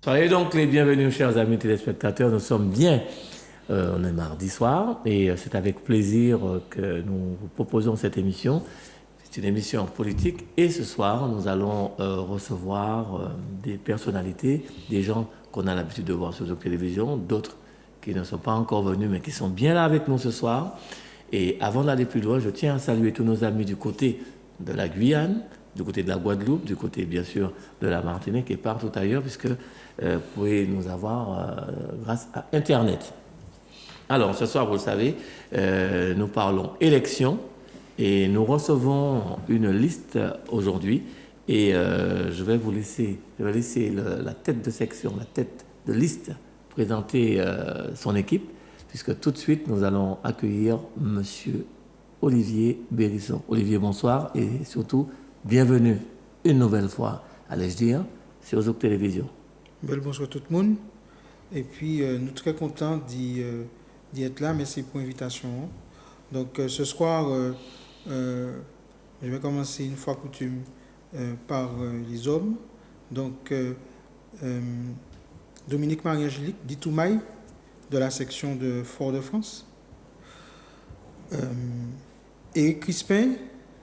Soyez donc les bienvenus, chers amis téléspectateurs. Nous sommes bien, on est mardi soir et c'est avec plaisir que nous vous proposons cette émission. C'est une émission politique et ce soir, nous allons recevoir des personnalités, des gens qu'on a l'habitude de voir sur nos télévisions, d'autres qui ne sont pas encore venus mais qui sont bien là avec nous ce soir. Et avant d'aller plus loin, je tiens à saluer tous nos amis du côté de la Guyane, du côté de la Guadeloupe, du côté bien sûr de la Martinique et partout ailleurs, puisque vous pouvez nous avoir grâce à Internet. Alors ce soir, vous le savez, nous parlons élections et nous recevons une liste aujourd'hui et je vais laisser la tête de section, la tête de liste présenter son équipe, puisque tout de suite nous allons accueillir Monsieur Olivier Bérisson. Olivier, bonsoir et surtout bienvenue une nouvelle fois, allais-je dire, sur Zouk Télévision. Bonsoir tout le monde. Et puis, nous sommes très contents d'y être là. Merci pour l'invitation. Donc, ce soir, je vais commencer une fois coutume par les hommes. Donc, Dominique Marie-Angélique Ditoumaï, de la section de Fort-de-France. Éric Crispin,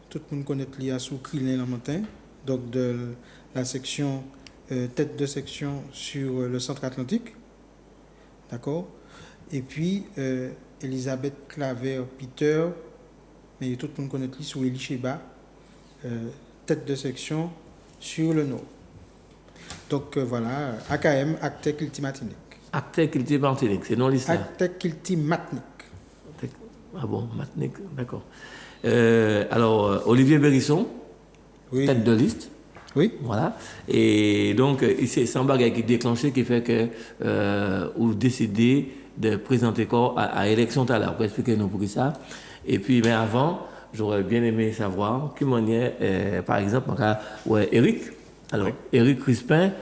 tout le monde connaît l'IA sous Krillin-Lamantin, donc de la section, tête de section sur le centre atlantique. D'accord. Et puis, Elisabeth Claver-Peter, mais tout le monde connaît lui sous Elie-Sheba, tête de section sur le nord. Donc voilà, AKM, Actec Kilti Martinique. Actec Kilti Martinique, c'est non l'histoire. Actec Kilti Martinique. Ah bon, Martinique, d'accord. Alors, Olivier Bérisson, oui. Tête de liste. Oui. Voilà. Et donc, c'est un bagage qui déclenché qui fait que vous décidez de présenter corps à l'élection tout à l'heure. Pour expliquer nous pour ça. Et puis, mais avant, j'aurais bien aimé savoir qui m'en est, par exemple, Eric. Alors, oui. Eric Crispin,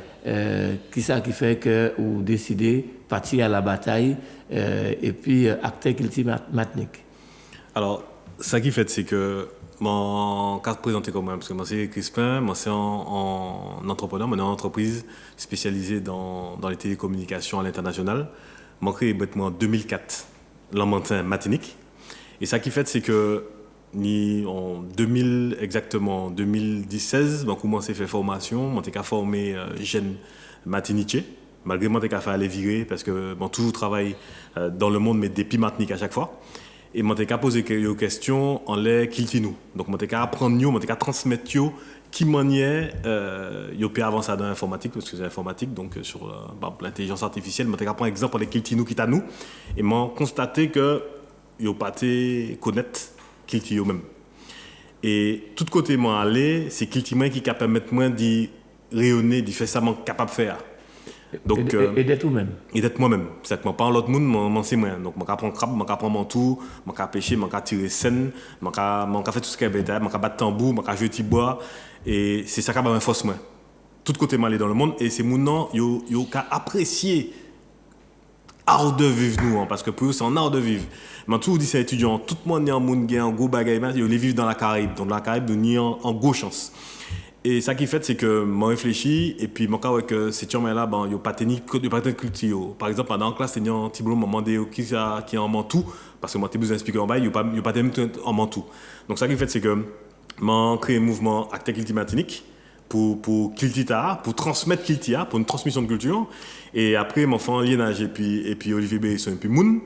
qui ça qui fait que vous décidez de partir à la bataille et puis acter Kilti Martinique. Alors, ça qui fait, c'est que mon cas présenté comme moi, parce que moi c'est Crispin, moi c'est en entrepreneur, moi j'ai une entreprise spécialisée dans les télécommunications à l'international. Moi j'ai créé en 2004 Lamantin Martinique. Et ça qui fait, c'est que en 2000 exactement 2016, j'ai commencé à faire formation, j'ai formé jeunes martiniquais. Malgré moi j'ai fait aller virer parce que bon toujours travaille dans le monde mais depuis Martinique à chaque fois. Et je vais poser quelques questions en les kiltinou. Donc, je vais apprendre, je vais transmettre qui manière yo peut avancer dans l'informatique parce que c'est informatique donc sur l'intelligence artificielle. Je vais prendre exemple les kiltinou qui t'a nous et je constaté que yo pas connaître kilti yo même. Et tout côté moi aller, c'est kilti moi qui permettre moi d'y rayonner, d'y faire ça moi capable de faire. Donc, et d'être vous-même. Et d'être moi-même. C'est que pas l'autre monde, c'est moi. Donc, je prends crabe, je prends mon tour, je pêcher, je tirer scène, je fais tout ce qu'il y a bétail, je battre tambour, je jouer petit bois. Et c'est ça qui a force moi. Tout côté mal dans le monde. Et c'est mon nom, yo apprécier art de vivre nous, parce que pour eux, c'est un art de vivre. Mais tout dit, c'est étudiant, tout le monde est en monde, en gros bagaille, ils vivent dans la Caraïbe. Donc, la Caraïbe, nous n'y en gros chance. Et ça qui fait, c'est que je réfléchis et puis je vois que ces gens-là, il n'y a pas de culture. Par exemple, pendant la classe, il y a un petit boulot, je me qui est en mantou, parce que moi, j'ai besoin d'expliquer en bas, il n'y a pas de en mantou. Donc, ça qui fait, c'est que je crée un mouvement Actec Kilti Martinique pour Kiltita, pour transmettre Kiltia, pour une transmission de culture. Et après, je fais un liénage et puis Olivier Bérisson et puis Moun.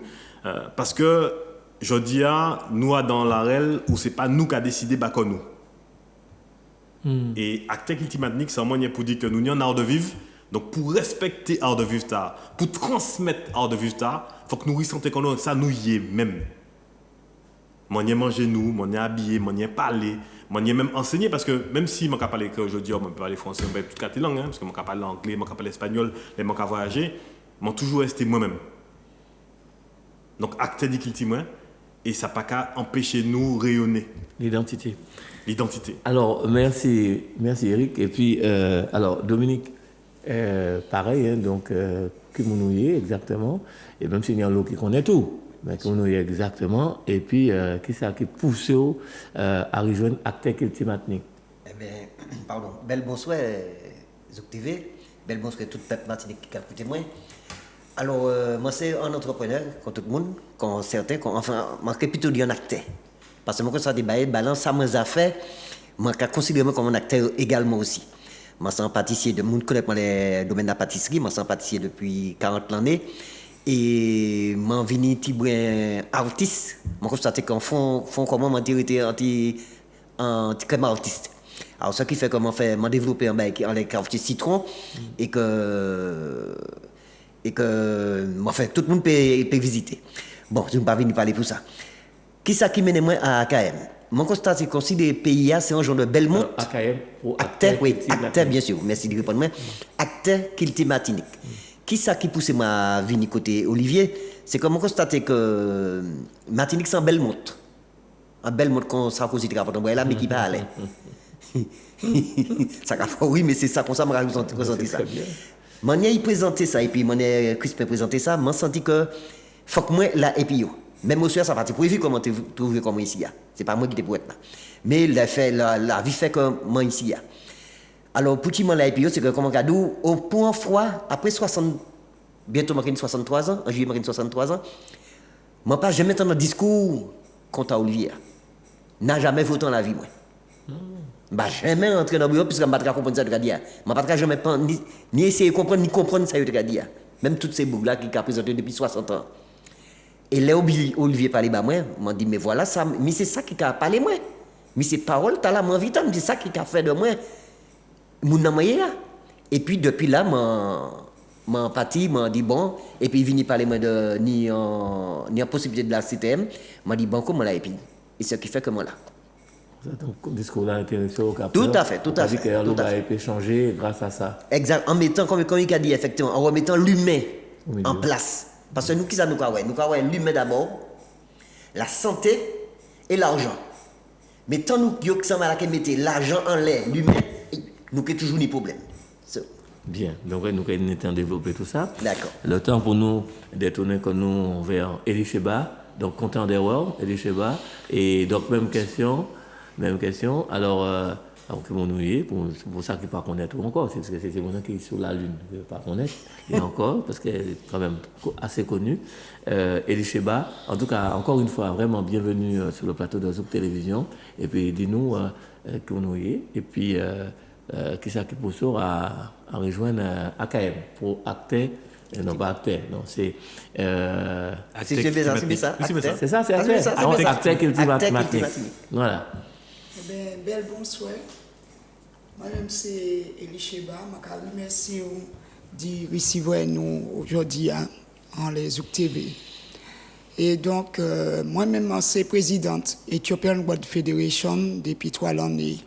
Parce que je dis, nous, dans l'AREL, où ce n'est pas nous qui avons décidé, comme nous. Et Actec Kilti Martinique, c'est un moyen pour dire que nous avons un art de vivre. Donc, pour respecter l'art de vivre, pour transmettre l'art de vivre, il faut que nous ressentons que ça nous y est même. Moi, je manger nous, moi, je habillé, moi, je parler, moi, je même enseigner parce que même si je peux parler aujourd'hui, je peux parler français, je peux toutes les langues, parce que je peux parler anglais, je peux parler espagnol, je peux voyager, je toujours resté moi-même. Donc, Actec Kilti moi, et ça n'a pas qu'à empêcher nous de rayonner. L'identité. Alors, merci Eric. Et puis, alors, Dominique, pareil, hein, donc, qui nous y est exactement, et même s'il y a un lot qui connaît tout, mais qui nous y est exactement, et puis, qui pousse à rejoindre Actec Kilti Martinique. Eh bien, pardon, bel bonsoir, Zouk TV, belle bonne que tout peuple Martinique qui a écouté moi. Alors, moi, c'est un entrepreneur, comme tout le monde, quand certains, enfin, moi, je plutôt dire un acteur. Parce que moi, quand ça débat, balance ça, moi, j'ai fait, moi, je considère comme un acteur également aussi. Moi, je suis un pâtissier, de monde connaît le domaine de la pâtisserie, moi, je suis un pâtissier depuis 40 années. Et moi, je suis un artiste. Moi, je constate qu'en fond comment moi, je comme artiste. Alors, ce qui fait que moi, je développé un bail en les citron et que tout le monde peut visiter. Bon, je ne vais pas venir parler pour ça. Qui ça qui mène moi à AKM? Mon constat, c'est qu'on des pays, c'est un genre de belle montre. AKM ou acteur, oui, acteur, bien sûr. Merci de répondre. Acteur Kilti Martinique. Qui ça qui pousse moi à venir côté Olivier? C'est que mon constat que Martinique, c'est un belle montre. Un belle montre qu'on Sarkozy te rapporte. Là, mais qui va aller. Ça oui, mais c'est ça, comme ça, je me ressenti ça. Mania il présentait ça et puis mania Crispin présentait ça, m'a senti que faut que moi là et puis même au soir ça parti prévu comment tu trouver comme ici c'est pas moi qui te pour être là mais la vie fait que moi ici alors petit moi là et puis c'est que comment cadeau au point froid après 60 bientôt marqué 63 ans en juillet marqué 63 ans moi pas jamais entendu un discours contre Olivier n'a jamais voté dans la vie moi. Bah jamais entrer dans le bureau puisque je ne vais pas comprendre ça de dire. Je ne vais pas jamais ni essayer de comprendre, ni comprendre ça de dire. Même toutes ces boucles-là qui ont présenté depuis 60 ans. Et là, Olivier parlait à moi, m'a dit, mais voilà, ça, mais c'est ça qui a parlé moi. Mais ces paroles, tu as là, moi, vite, c'est ça qui a fait de moi. Mon nom là. Et puis, depuis là, m'a parti, m'a dit, bon, et puis, il vient parler moi de ni en possibilité de la CTM, m'a dit, bon, comment là, et puis, et c'est ce qui fait que moi là. Donc, le discours là intéressé au Cap. Tout à fait, tout à fait. Tout a été changé grâce à ça. Exact, en mettant, comme il a dit, effectivement, en remettant l'humain en place. Parce que nous, qui ça nous avons? Nous avons l'humain d'abord, la santé et l'argent. Mais tant nous qui sommes à mettre l'argent en l'air, l'humain, nous avons toujours des problèmes. Bien, donc nous avons développé tout ça. D'accord. Le temps pour nous de tourner comme nous vers Elie Cheba, donc content des world, Elie Cheba. Et donc, même question. Alors, que mon nouillet, pour ça qu'il ne pas connaître encore, c'est que c'est mon qui est sur la Lune, qui ne pas connaître, et encore, parce qu'elle est quand même assez connue. Elie Cheba, en tout cas, encore une fois, vraiment bienvenue sur le plateau de Zouk Télévision. Et puis, dis-nous que mon nouillet, et puis, qui ça qui pousse à rejoindre AKM pour acter. Non, pas acteur, non, c'est. C'est ça. C'est ça, c'est acteur. Acteur Kilti Martinique. Voilà. Eh bien, bel bonsoir. Moi-même, c'est Elie Cheba. Je remercie de recevoir nous aujourd'hui en les Zouk TV. Et donc, moi-même, c'est présidente Ethiopian World Federation depuis 3 années.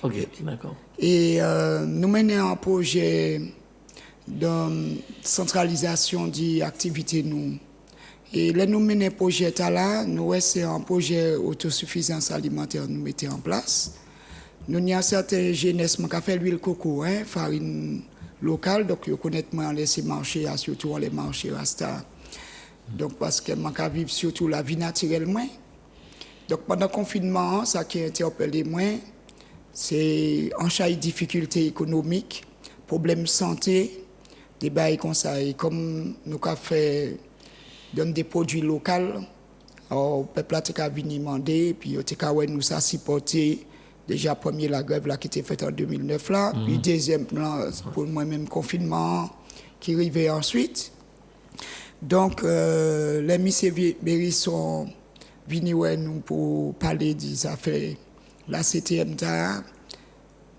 Ok, d'accord. Et nous menons un projet de centralisation des activités nous. Et là, nous menons un projet là, nous c'est un projet autosuffisance alimentaire nous mettons en place. Nous avons certaines jeunesse qui fait l'huile coco, farine locale, donc vous connaissez moi laisser marcher, surtout les marchés rasta. Donc parce que je vivre surtout la vie naturellement. Donc pendant le confinement, ça qui a interpellé moi, c'est en chaque difficulté économique, problème santé, des bails comme ça. Et comme nous avons fait des produits locaux, le peuple a venu demander, puis nous a supporté déjà premier la grève là, qui était faite en 2009 là, puis deuxième plan pour moi-même confinement qui arrivait ensuite. Donc les Miss Berry sont venus nous pour parler des affaires la CTM.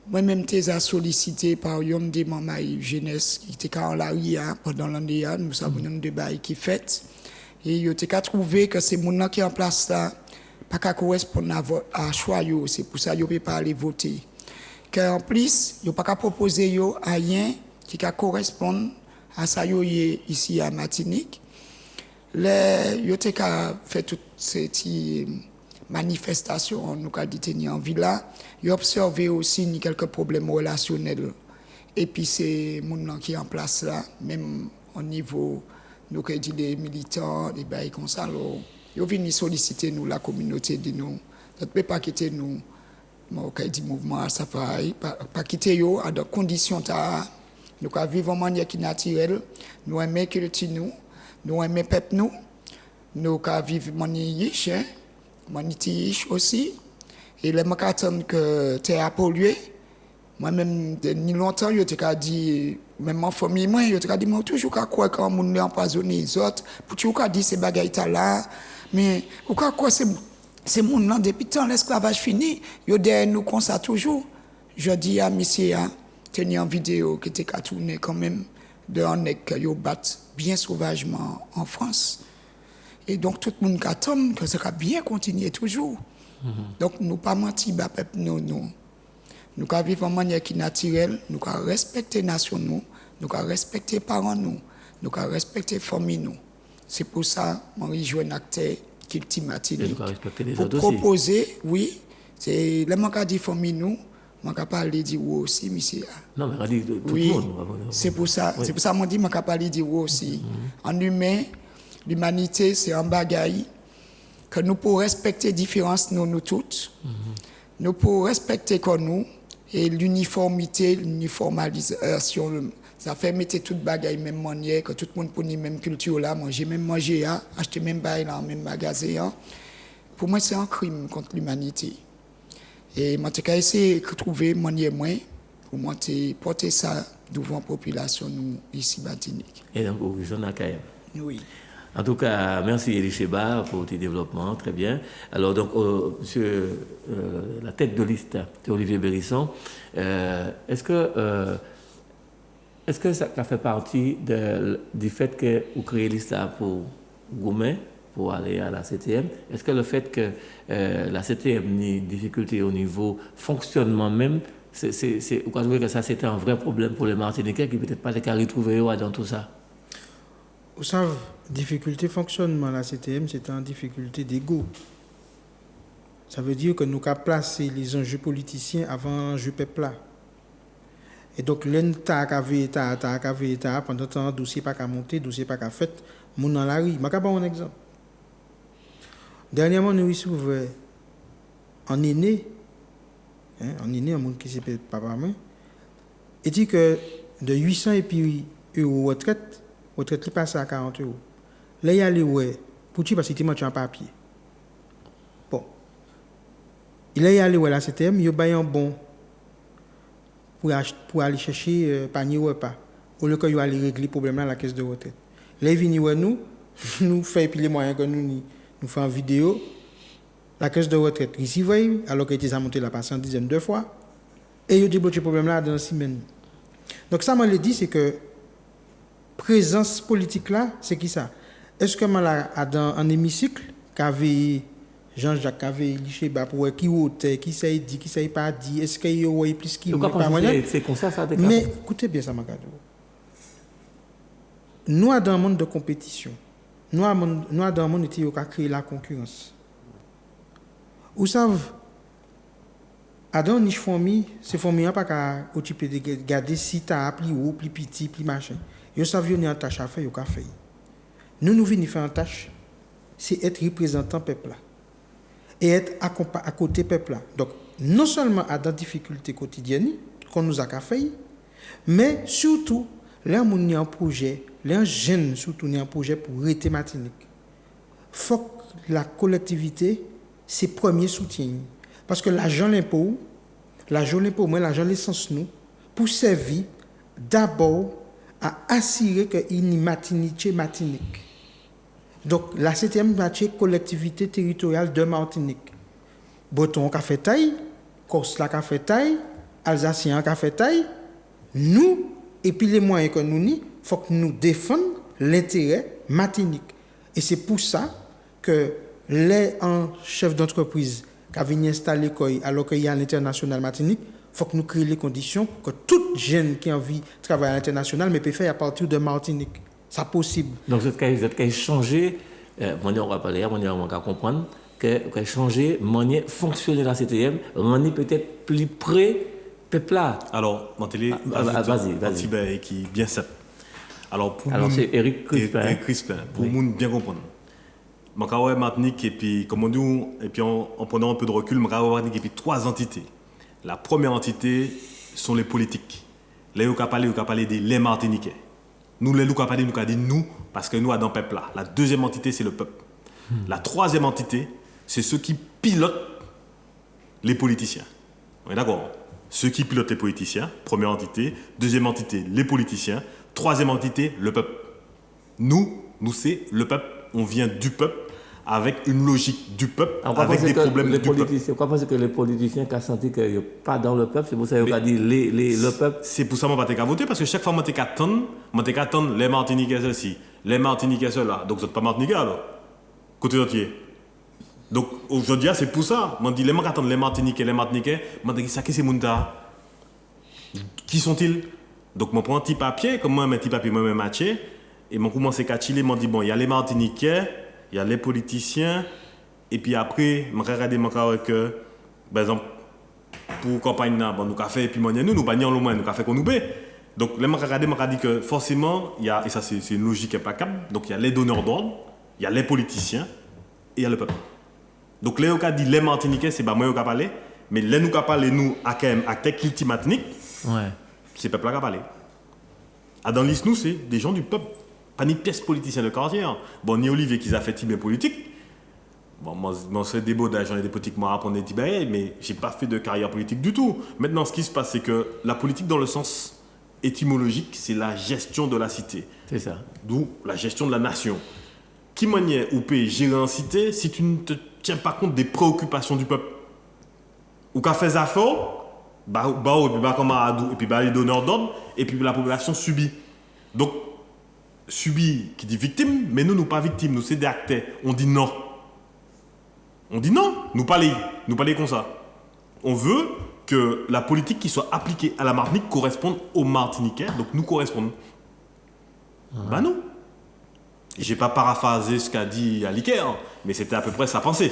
Moi-même, j'ai sollicité par une des membres de jeunesse qui était en la RIA pendant l'année, nous avons un débat qui est fait. Et il a trouvé que ces gens qui sont en place là, pas qu'à correspondre à choix, c'est pour ça qu'ils ne peuvent pas aller voter. En plus, ils ne peuvent pas proposer rien qui correspond à ça ici à Martinique. Ils ont fait toutes ces manifestations, nous avons dit en villa. Ils ont observé aussi quelques problèmes relationnels. Et puis c'est les gens qui sont en place là, même au niveau, nous avons dit des militants, des bails comme ça. Ils ont venu solliciter nous, la communauté de nous. Nous ne pouvons pas quitter nous, le mouvement Safari, pas quitter nous à des conditions. Nous Nous avons vivre en manière qui est naturelle. Nous aimons culture, nous aimons peuple, nous avons vivre en manière riche, manière aussi. Et les gens que terre a pollué, moi-même, ni longtemps, je t'ai dit, même en famille, moi, je t'ai dit, moi, toujours quoi quand on est empoisonné les autres, pour toujours dire ces bagailles là, mais quoi c'est mon là depuis tant l'esclavage fini, yo derrière nous comme ça toujours. Je dis à monsieur, tenir en vidéo qui était tourné quand même de un nèg que yo bat bien sauvagement en France. Et donc tout le monde attend que ça va bien continuer toujours. Donc nous pas mentir bah peuple nous vivre en manière qui est naturelle, nous respecter nation nous respecter parents nous respecter famille nous. C'est pour ça moi rejoins acteur qui Martinique pour proposer oui, c'est les manque dit famille nous je ne parler de vous aussi, monsieur. Non, mais on dit tout oui, le monde. c'est pour ça que je dis que je parler de vous aussi. En humain, l'humanité, c'est un bagaille que nous pouvons respecter les différences, nous toutes. Nous pouvons respecter comme nous. Et l'uniformité, l'uniformisation, ça fait mettre toute bagaille même manière, que tout le monde peut la même culture là, manger, acheter même bail dans le même magasin. Pour moi, c'est un crime contre l'humanité. Et moi, j'ai essayé de trouver une manière pour porter ça devant la population nous, ici, Martinique. Et donc, vous en avez Oui. En tout cas, merci Elie Cheba pour votre développement, très bien. Alors, donc, monsieur, la tête de liste, c'est Olivier Bérisson. Est-ce que ça fait partie du fait que vous créez liste pour Goumet, pour aller à la CTM? Est-ce que le fait que la CTM ait des difficultés au niveau fonctionnement même, vous croyez que ça c'était un vrai problème pour les Martiniquais qui peut-être pas les retrouver dans tout ça? Vous savez, difficulté fonctionnement la CTM, c'est une difficulté d'ego. Ça veut dire que nous avons placé les enjeux politiciens avant l'enjeu peuple. Et donc, l'État avait État, pendant temps, dossier pas qu'à monter, dossier pas qu'à fait, moun dans la rue. Je vais vous donner un exemple. Dernièrement, nous recevons un aîné, un monde qui s'appelle Papa Main, et dit que de 800 et puis euros retraite est passé à 40 euros. Là, il y a les ouais, pour tu parce qu'il tu un papier. Bon. Il y a les ouais, la CTM, il y a un bon pour aller chercher panier repas. Au lieu que il aller régler le problème à la caisse de retraite. Là, il vient nous fait puis les moyens que nous faisons en vidéo. La caisse de retraite ici, alors qu'il était monté la patiente dizaine de fois. Et il débloqué le problème là dans 6 semaines. Donc, ça, moi, le dit, c'est que présence politique là, c'est qui ça? Est-ce que moi, dans un hémicycle, qu'avait Jean-Jacques avait Cheba pour qui votait, qui s'est dit, qui s'est pas dit, est-ce qu'il y a plus qui pas c'est comme ça mais écoutez bien ça, Magado. Nous, dans un monde de compétition, nous, dans un monde qui a créé la concurrence. Vous savez, dans une famille, c'est famille pas qu'à occuper de garder si tu as plus haut, plus petit, plus machin. Vous savez, il y a une tâche à faire, il y a faire. Nous venons faire une tâche, c'est être représentant peuple là. Et être à côté peuple là. Donc, non seulement à des difficultés quotidiennes qu'on nous a fait, mais surtout, là, on a un projet, les jeunes surtout, on a un projet pour arrêter Martinique. Il faut que la collectivité, c'est le premier soutien. Parce que l'argent l'impôt, moi, l'argent l'essence nous, pour servir d'abord à assurer qu'il y ait Martinique. Donc, la 7e match collectivité territoriale de Martinique. Breton a fait taille, Corse a fait taille, Alsacien a fait taille. Nous, et puis les moyens que nous avons, il faut que nous défendions l'intérêt Martinique. Et c'est pour ça que les chefs d'entreprise qui viennent installer alors qu'il y a l'international Martinique, il faut que nous créions les conditions pour que tout jeune qui a envie de travailler à l'international, mais peut faire à partir de Martinique. C'est possible. Donc, vous avez changé, on va parler, on va comprendre, que vous avez changé, manière fonctionner la CTM, rendre peut-être plus près peuple là. Alors, Mantelé, vas-y. Qui est bien simple. Alors, c'est Eric Crispin. Pour oui. Bien comprendre. Je Martinique, et puis, comme on dit, et puis en prenant un peu de recul, je Martinique, et puis 3 entités. La première entité sont les politiques. Là, il a parlé de les Martiniquais. Nous, les nous, parlé, nous, dit nous, parce que nous, à dans le peuple là. La deuxième entité, c'est le peuple. La troisième entité, c'est ceux qui pilotent les politiciens. On est d'accord? Ceux qui pilotent les politiciens, première entité. Deuxième entité, les politiciens. Troisième entité, le peuple. Nous, c'est le peuple. On vient du peuple, avec une logique du peuple, avec des problèmes du peuple. Pourquoi pensez que les politiciens qui ont senti qu'ils ne sont pas dans le peuple, c'est pour ça qu'ils ont dit le peuple? C'est pour ça que je ne vais pas voter, parce que chaque fois que je attendre les Martiniquais ceux-ci, les Martiniquais ceux-là. Donc, vous n'êtes pas Martiniquais alors? Côté entier. Donc, aujourd'hui, c'est pour ça. Je dis les Martiniquais, je dis ça, qui c'est Mounta? Qui sont-ils? Donc, je prends un petit papier, comme moi, un petit papier, moi-même matché, et je commence à chiller, je dis bon, il y a les Martiniquais, il y a les politiciens, et puis après, je regarde que, par exemple, pour campagne, bon, nous avons fait, et puis nous avons fait qu'on nous paie. Donc, là, je dis que forcément, il y a, et ça c'est une logique implacable, donc il y a les donneurs d'ordre, il y a les politiciens, et il y a le peuple. Donc, là, on dit les Martiniquais, c'est pas moi qui parle, mais là, nous parlons, nous, à Tech Kilti Martinique, c'est le peuple qui parle. Dans l'Is, nous, c'est des gens du peuple. Pas ni pièce politicien de quartier. Hein. Bon, ni Olivier qui a fait Tibet politique. Bon, moi, c'est des beaux d'agents et des politiques, moi, apprendre Tibet, mais j'ai pas fait de carrière politique du tout. Maintenant, ce qui se passe, c'est que la politique, dans le sens étymologique, c'est la gestion de la cité. C'est ça. D'où la gestion de la nation. Qui manière ou peut gérer une cité si tu ne te tiens pas compte des préoccupations du peuple? Ou qu'a fait ça fort, et puis les donneurs d'ordre, et puis la population subit. Donc, subit qui dit victime, mais nous pas victimes, nous c'est des acteurs. On dit non. On dit non, nous parler comme ça. On veut que la politique qui soit appliquée à la Martinique corresponde aux Martiniquais, donc nous correspondons. Bah non. J'ai pas paraphrasé ce qu'a dit Aliker, mais c'était à peu près sa pensée.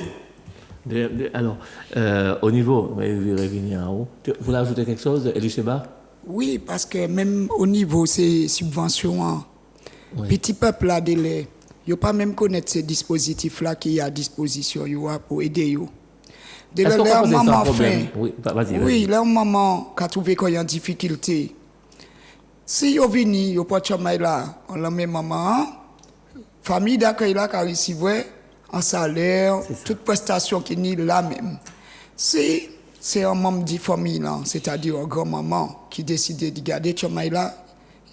Alors, au niveau, vous revenir en haut. Vous voulez ajouter quelque chose, Elisheba? Oui, parce que même au niveau ces subventions, petit peuple là, il ne pas même connaître ces dispositifs-là qui sont à disposition pour aider. Est-ce qu'on peut poser un problème? Oui, là, maman qui a trouvé qu'il y a une difficulté. Si vous venez, vous pouvez être là, on l'a mis maman, famille d'accueil là qui a reçu un salaire, toute prestation qui est là même. Si c'est un membre de famille, c'est-à-dire un grand-maman qui décide de garder Tchomaï là,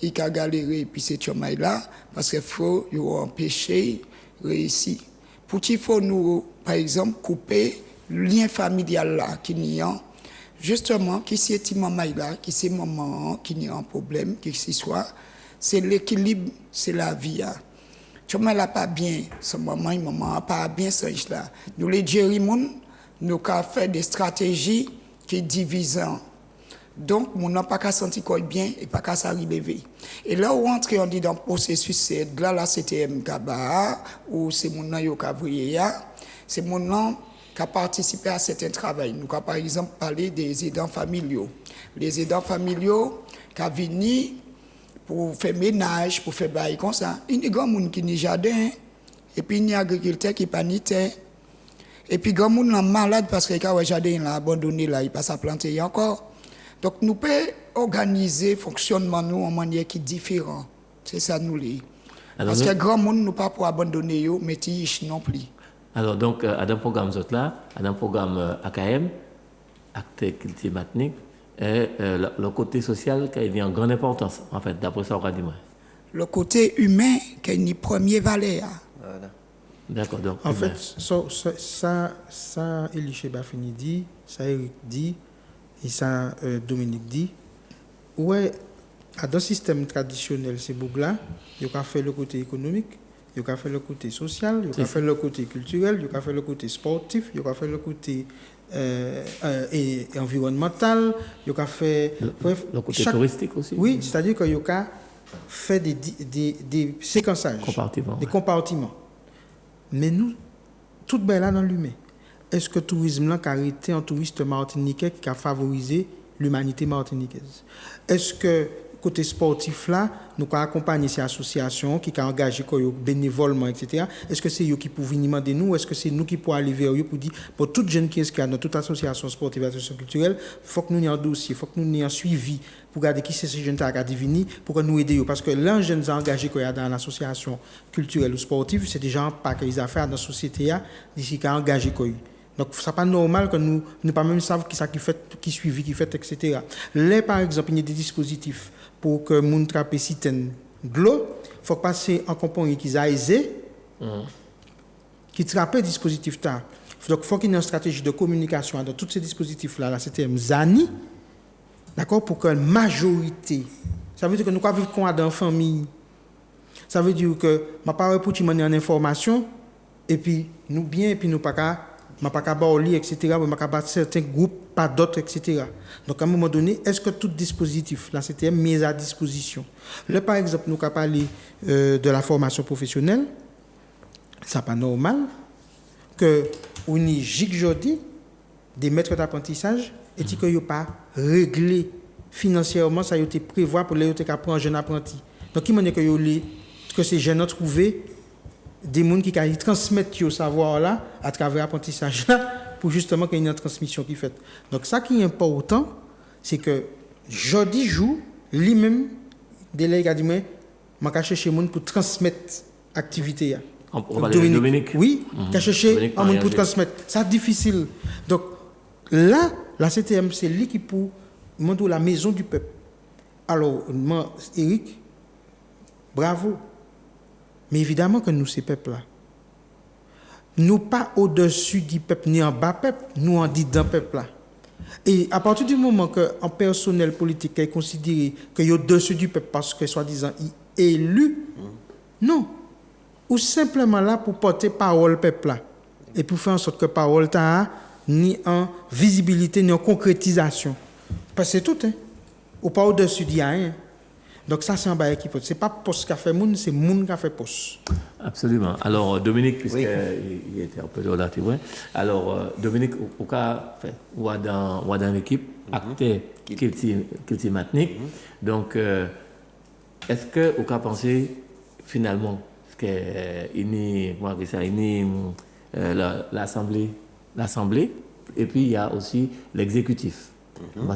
il a galéré, puis c'est Tchomaï là, parce qu'il faut empêcher réussir. Pour qu'il faut nous, par exemple, couper le lien familial là, qui n'y a, justement, qui c'est maman là, qui c'est maman, qui n'y a un problème, qui s'y soit, c'est l'équilibre, c'est la vie. Tchomaï là pas bien, son maman n'a pas bien, ça là. Nous les Djerimoun, nous avons fait des stratégies qui divisent. Donc, nous n'avons pas qu'à sentir quoi bien et pas qu'à s'arriver. Et là où on dit dans le processus, c'est là c'était Mkaba, ou c'est mon nom c'est mon nom qui a participé à certains travaux. Nous avons par exemple parlé des aidants familiaux. Les aidants familiaux qui ont venu pour faire ménage, pour faire bail comme ça. Il y a des gens qui ont jardin, et puis il y a des agriculteurs qui n'ont pas de terre. Et puis, quand on est malade parce que le jardin a abandonné, là, il passe à planter encore. Donc, nous pouvons organiser le fonctionnement nous en manière qui est différente. C'est ça, nous les. Parce que grand monde nous pas pour abandonner, mais tiche non plus. Alors, donc, à un programme là, à un programme AKM, Acte Kilti Martinique, et le côté social qui a une grande importance, en fait, d'après ça, on va dire. Le côté humain qui a une première valeur. Voilà. D'accord, donc. En fait, ça Elisheba Fini dit, ça Eric dit, et ça Dominique dit, ouais, dans le système traditionnel, ces bougs-là, il y a fait le côté économique, il y a fait le côté social, il y a fait le côté culturel, il y a fait le côté sportif, il y a fait le côté et environnemental, il y a fait le côté touristique aussi. Oui, c'est-à-dire qu'il y a fait des séquençages, des compartiments. Mais nous, tout bien là dans l'humain. Est-ce que le tourisme a arrêté un touriste martiniquais qui a favorisé l'humanité martiniquaise? Est-ce que côté sportif là, nous avons accompagné ces associations qui ont engagé bénévolement, etc. Est-ce que c'est eux qui peuvent venir demander nous, ou est-ce que c'est nous qui pouvons aller vers eux pour dire, pour toute jeune qui est dans toute association sportive et association culturelle, il faut que nous ayons un dossier, il faut que nous ayons un suivi pour regarder qui c'est ces jeunes qui ont venir, pour que nous aidions. Parce que l'un jeune engagé qu'il y a dans l'association culturelle ou sportive, c'est des gens pas qu'ils affaires dans la société d'ici qui ont engagé qu'il. Donc, ce n'est pas normal que nous ne pas même savoir qui suivi, qui fait, etc. Là, par exemple, il y a des dispositifs pour que les gens trappent citernes de l'eau. Il faut passer en compagnie qu'ils aisent, qui trappent les dispositifs. Donc, il faut qu'il y ait une stratégie de communication dans tous ces dispositifs-là, c'était ZANI, d'accord, pour que la majorité, ça veut dire que nous ne vivons pas dans la famille, ça veut dire que ma parole pour te en information, et puis nous bien, et puis nous pas je ne peux pas parler, etc. Je ne peux pas battre certains groupes, pas d'autres, etc. Donc, à un moment donné, est-ce que tout dispositif, là, c'était mis à disposition? Là, par exemple, nous avons parlé de la formation professionnelle. Ce n'est pas normal que on y aujourd'hui des maîtres d'apprentissage et que n'y a pas réglé financièrement, ça a été prévu pour les apprendre un jeune apprenti. Donc, il m'a que ces jeunes ont trouvé des gens qui transmettent ce savoir-là à travers l'apprentissage-là pour justement qu'il y ait une transmission qui est faite. Donc, ça qui est important, c'est que jeudi jour, lui-même, délégué a dit, je vais chercher des gens pour transmettre l'activité. Dominique. Oui, je vais chercher des gens pour transmettre. C'est difficile. Donc, là, la CTM, c'est lui qui pour la maison du peuple. Alors, moi, Eric, bravo. Mais évidemment que nous, ces peuples-là, nous pas au-dessus du peuple, ni en bas peuple, nous en dedans peuple-là. Et à partir du moment qu'un personnel politique est considéré qu'il est au-dessus du peuple parce que, soi-disant, il est élu, non. Ou simplement là pour porter parole peuple-là. Et pour faire en sorte que parole n'a ni en visibilité, ni en concrétisation. Parce que c'est tout, hein. Ou pas au-dessus d'y rien. Donc ça, c'est un bail qui peut. Ce n'est pas poste qui a fait moun, c'est moun qui a fait poste. Absolument. Alors, Dominique, puisqu'il était un peu de là, tu vois. Alors, Dominique, ou dans l'équipe, acteur Kilti Matnik. Donc, est-ce que vous avez pensé, finalement, l'Assemblée, et puis il y a aussi l'exécutif. Donc,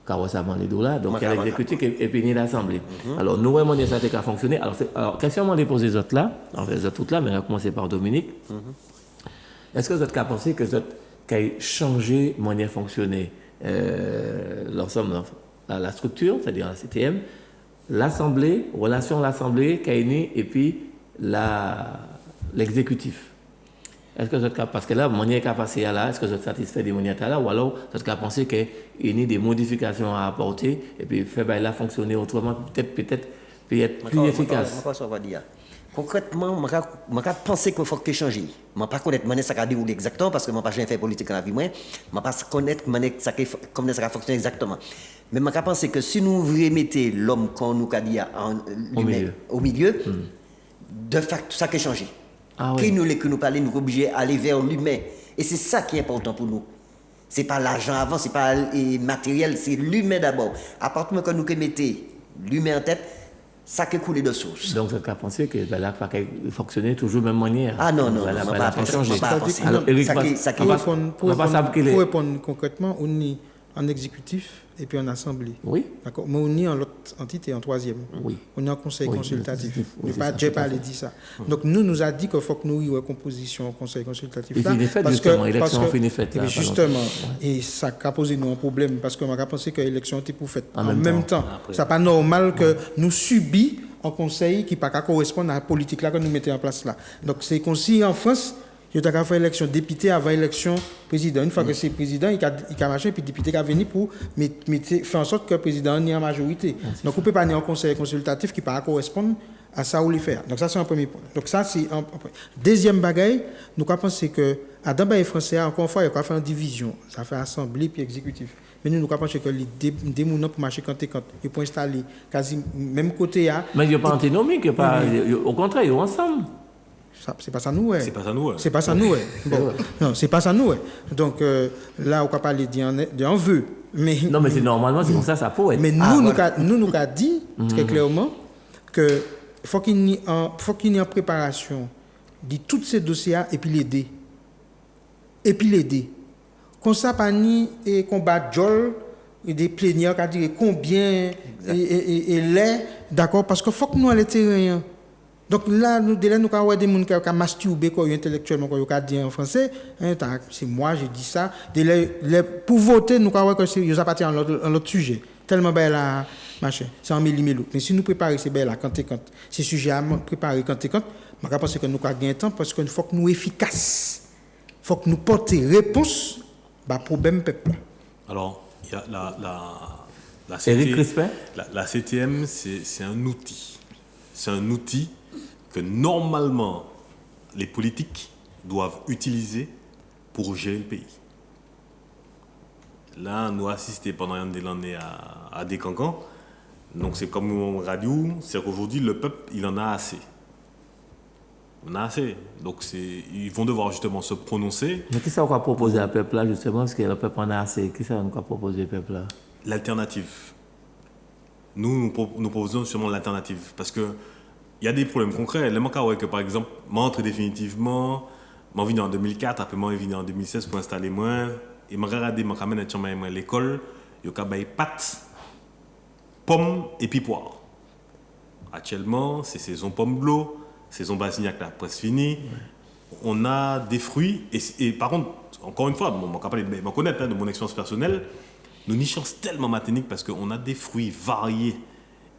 il y a l'exécutif et puis il y a l'Assemblée. Alors, nous, vraiment, ça a fonctionné. Alors, question que je pose les autres là, les autres toutes là, mais on va commencer par Dominique. Est-ce que vous avez pensé que vous avez changé la manière de fonctionner l'ensemble, la structure, c'est-à-dire la CTM, l'Assemblée, relation à l'Assemblée, Kaini, et puis l'exécutif? Est-ce que vous êtes parce que là, la manière qui a passé là, est-ce que vous êtes satisfait des manières là, ou alors vous avez pensé qu'il y a des modifications à apporter et puis faire là fonctionner autrement, peut-être plus efficace? Concrètement, je pense qu'il faut que changer. Je ne sais pas connaître comment ça a déroulé exactement parce que je n'ai pas jamais fait politique dans la vie. Je ne sais pas connaître comment ça a fonctionné exactement. Mais je pense que si nous remettons l'homme qu'on nous a dit au milieu, de facto, ça a changé. Ah, oui. Que nous parlons, nous sommes obligés d'aller vers l'humain. Et c'est ça qui est important pour nous. Ce n'est pas l'argent avant, ce n'est pas le matériel, c'est l'humain d'abord. À partir du moment où nous mettons l'humain en tête, ça qui coule de source. Donc, vous avez pensé que ça fonctionner toujours de la même manière? Ah non, non, ça non, n'a pas changé. Alors, Eric, pour répondre concrètement, on est en exécutif et puis en assemblée. Oui. D'accord. Mais on est en l'autre entité, en troisième. Oui. On est en conseil consultatif. Oui, j'ai pas dit ça. Donc nous a dit qu'il faut que nous ayons une composition au conseil consultatif. Et c'est fait justement, l'élection est faite là. Justement, et ça a posé nous un problème parce qu'on a pensé que l'élection était pour faite en même temps. C'est pas normal que nous subissions un conseil qui ne pas correspondre à la politique là que nous mettons en place là. Donc c'est comme si en France, il y a fait élection député avant élection président. Une fois que c'est président, il a marché, puis le député a venu pour faire en sorte que le président ait en majorité. Donc on ne peut pas avoir un conseil consultatif qui ne peut pas correspondre à ça où les faire. Donc ça c'est un premier point. Donc ça c'est un point. Deuxième bagaille, nous avons pensé que à Damba et Français, encore une fois, il y a fait une division. Ça fait assemblée puis exécutif. Mais nous avons pensé que les démoulants pour marcher quand ils peuvent installer quasi même côté. Mais il n'y a pas antinomique, au contraire, ils sont ensemble. C'est pas ça nous, ouais. C'est pas ça nous, ouais. C'est pas ça nous, ouais. Bon, non, c'est pas ça nous, ouais. Donc là, on peut parler d'un vœu. Mais, Non, mais c'est normalement, c'est comme ça peut être. mais nous avons dit très clairement que faut qu'il y ait en préparation de tous ces dossiers et puis l'aider. Comme ça, pas ni et combat Jol et des plénières qui dire combien et les, d'accord, parce que faut que nous aller terrain. Donc là, nous avons des gens qui ont masturbé intellectuellement, qui ont dit en français. C'est moi, j'ai dit ça. Pour voter, nous avons que c'est parti en l'autre sujet. Tellement belle la machin. C'est en millimètres. Mais si nous préparons ces belles là, quand ces sujets à préparer quand je pense que nous avons gagné temps parce qu'il faut que nous soyons efficaces. Il faut que nous portions réponse au problème peuple. Alors, il y a la Éric Crispin? La CTM, c'est un outil. C'est un outil que normalement les politiques doivent utiliser pour gérer le pays. Là, nous assistons pendant des années à des cancans. Donc c'est comme on radio, c'est qu'aujourd'hui le peuple, il en a assez. On a assez. Donc ils vont devoir justement se prononcer. Mais qu'est-ce qu'on va proposer à peuple là justement parce que le peuple en a assez. Qu'est-ce qu'on va proposer au peuple là? L'alternative. Nous proposons justement l'alternative parce que il y a des problèmes concrets. Le manque que par exemple, m'entre définitivement, m'en venu en 2004, après m'en venu en 2016 pour installer moi, et m'a regardé, m'a ramené à l'école, il y a des pâtes, pommes et puis poires. Actuellement, c'est saison pomme bleu, saison Basignac, la presque finie. On a des fruits, et par contre, encore une fois, je vais connaître de mon expérience personnelle, nous nichons tellement matiniques parce qu'on a des fruits variés.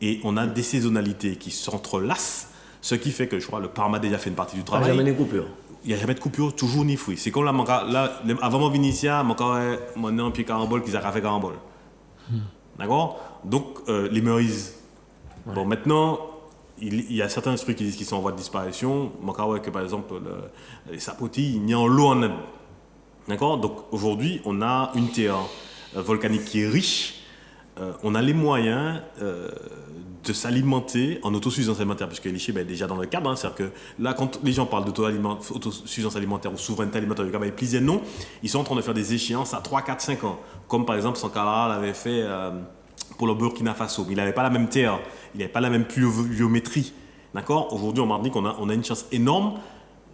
Et on a des saisonnalités qui s'entrelacent, ce qui fait que, je crois, le Parma a déjà fait une partie du travail. Il n'y a jamais de coupure. Il n'y a jamais de coupure, toujours ni fruits. C'est comme là avant mon Vinicia, mon nom puis carambole, qu'ils ont fait carambole. D'accord? Donc, les meurises. Ouais. Bon, maintenant, il y a certains fruits qui disent qu'ils sont en voie de disparition. Que, par exemple, les sapotis, il y a en l'eau en Inde. D'accord? Donc, aujourd'hui, on a une terre volcanique qui est riche. On a les moyens de s'alimenter en autosuffisance alimentaire, puisque l'ICHE est déjà dans le cadre. C'est-à-dire que là, quand les gens parlent d'autosuffisance alimentaire ou souveraineté alimentaire, ils sont en train de faire des échéances à 3, 4, 5 ans. Comme par exemple, Sankara l'avait fait pour le Burkina Faso. Il n'avait pas la même terre, il n'avait pas la même pluviométrie. D'accord? Aujourd'hui, en Martinique, on a une chance énorme.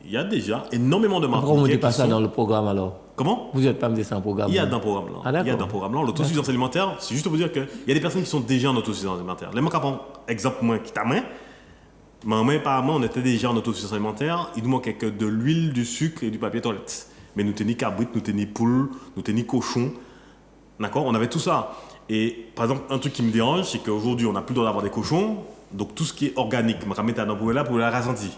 Il y a déjà énormément de Martiniquais. Pourquoi on ne dit pas ça dans le programme alors? Comment? Vous n'êtes pas mis dans un programme? Il y a d'un programme là. Il y a d'un programme là. L'autosuffisance alimentaire, c'est juste pour dire qu'il y a des personnes qui sont déjà en autosuffisance alimentaire. Les manques à exemple, moi qui t'a main, on était déjà en autosuffisance alimentaire. Il nous manquait que de l'huile, du sucre et du papier toilette. Mais nous tenions cabrit, nous tenions poule, nous tenions cochon. D'accord? On avait tout ça. Et par exemple, un truc qui me dérange, c'est qu'aujourd'hui, on n'a plus le droit d'avoir des cochons. Donc tout ce qui est organique, on va mettre dans là pour la rasentir.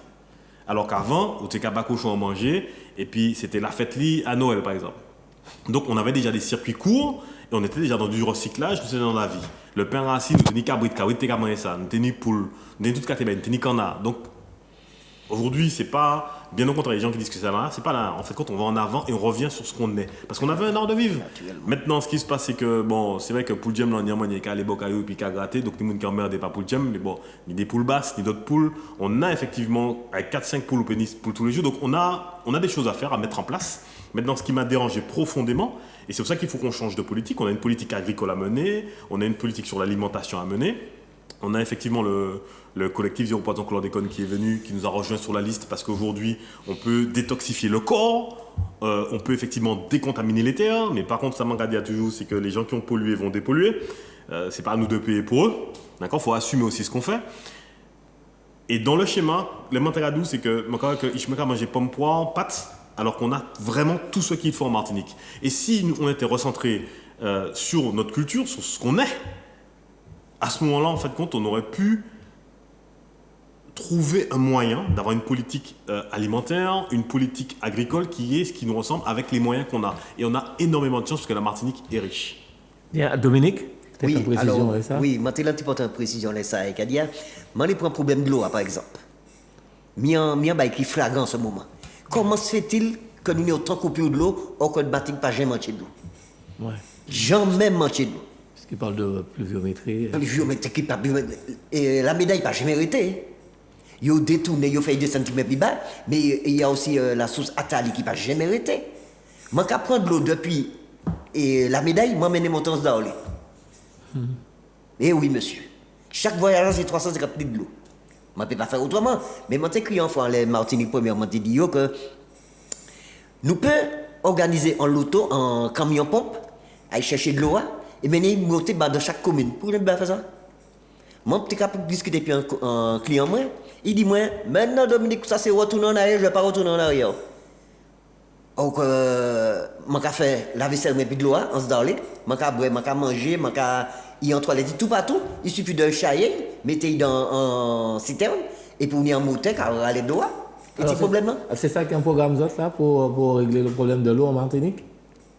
Alors qu'avant, on était qu'à cochon à manger, et puis c'était la fête à Noël, par exemple. Donc on avait déjà des circuits courts, et on était déjà dans du recyclage, nous étions dans la vie. Le pain racine, nous tenions cabrit, t'es qu'à manger ça, nous tenions poule, nous tenions toute catégorie, nous tenions canard. Donc aujourd'hui, c'est pas, bien au contraire, les gens qui disent que ça là, c'est pas là. En fait, quand on va en avant et on revient sur ce qu'on est. Parce qu'on avait un art de vivre. Maintenant, ce qui se passe, c'est que, bon, c'est vrai que pour le gem, là, il y a qu'à les bocailloux et puis qu'à gratter, donc tout le monde qui emmerde pas pour le gem, mais bon, ni des poules basses, ni d'autres poules. On a effectivement, avec 4-5 poules au pénis pour tous les jours, donc on a des choses à faire, à mettre en place. Maintenant, ce qui m'a dérangé profondément, et c'est pour ça qu'il faut qu'on change de politique, on a une politique agricole à mener, on a une politique sur l'alimentation à mener. On a effectivement le collectif Zéro Poison Chlordécone qui est venu, qui nous a rejoint sur la liste parce qu'aujourd'hui, on peut détoxifier le corps, on peut effectivement décontaminer les terres, mais par contre, ça m'engage à toujours, c'est que les gens qui ont pollué vont dépolluer. C'est pas à nous de payer pour eux. D'accord? Il faut assumer aussi ce qu'on fait. Et dans le schéma, le Montéradou, c'est que je me manger pomme, poire, pâtes, alors qu'on a vraiment tout ce qu'il faut en Martinique. Et si on était recentré sur notre culture, sur ce qu'on est, à ce moment-là, en fait, on aurait pu trouver un moyen d'avoir une politique alimentaire, une politique agricole qui est ce qui nous ressemble avec les moyens qu'on a. Et on a énormément de chance parce que la Martinique est riche. Bien, Dominique, oui, une précision alors, ça? Oui, je vais porter une précision là, ça, et dire, je prends un problème de l'eau, par exemple. Je suis qui flagrant en ce moment. Comment se fait-il que nous ayons tant de coupures de l'eau, or que le bâtiment n'a pas jamais mangé de l'eau? Ouais. Jamais mangé de l'eau. Qui parle de pluviométrie. Pluviométrie, et la médaille n'a pas jamais été. Ils ont détourné, ils ont fait 2 cm plus bas, mais il y a aussi la source Atali qui n'a jamais arrêté. Je vais prendre l'eau depuis la médaille, je vais mon temps dans l'eau. Eh oui, monsieur. Chaque voyageur, c'est 350 litres d'eau. Je ne peux pas faire autrement. Mais je t'ai écrit en fois, les Martinique premièrement, je dit que nous pouvons organiser en loto, en camion-pompe, aller chercher de l'eau, et mener monter dans chaque commune. Pour ne pas faire ça? Moi, je suis capable de discuter avec un client, il dit, maintenant, Dominique, ça c'est retourner en arrière, je ne vais pas retourner en arrière. Donc, je vais faire la vaisselle, mais puis de l'eau, on se donne, je vais boire, je vais manger, je vais y en toilette, tout partout. Il suffit d'un chahier, mettez dans un citerne, et pour venir en moteur, car on a les doigts. Et c'est problème. C'est ça qui est un programme là pour régler le problème de l'eau en Martinique?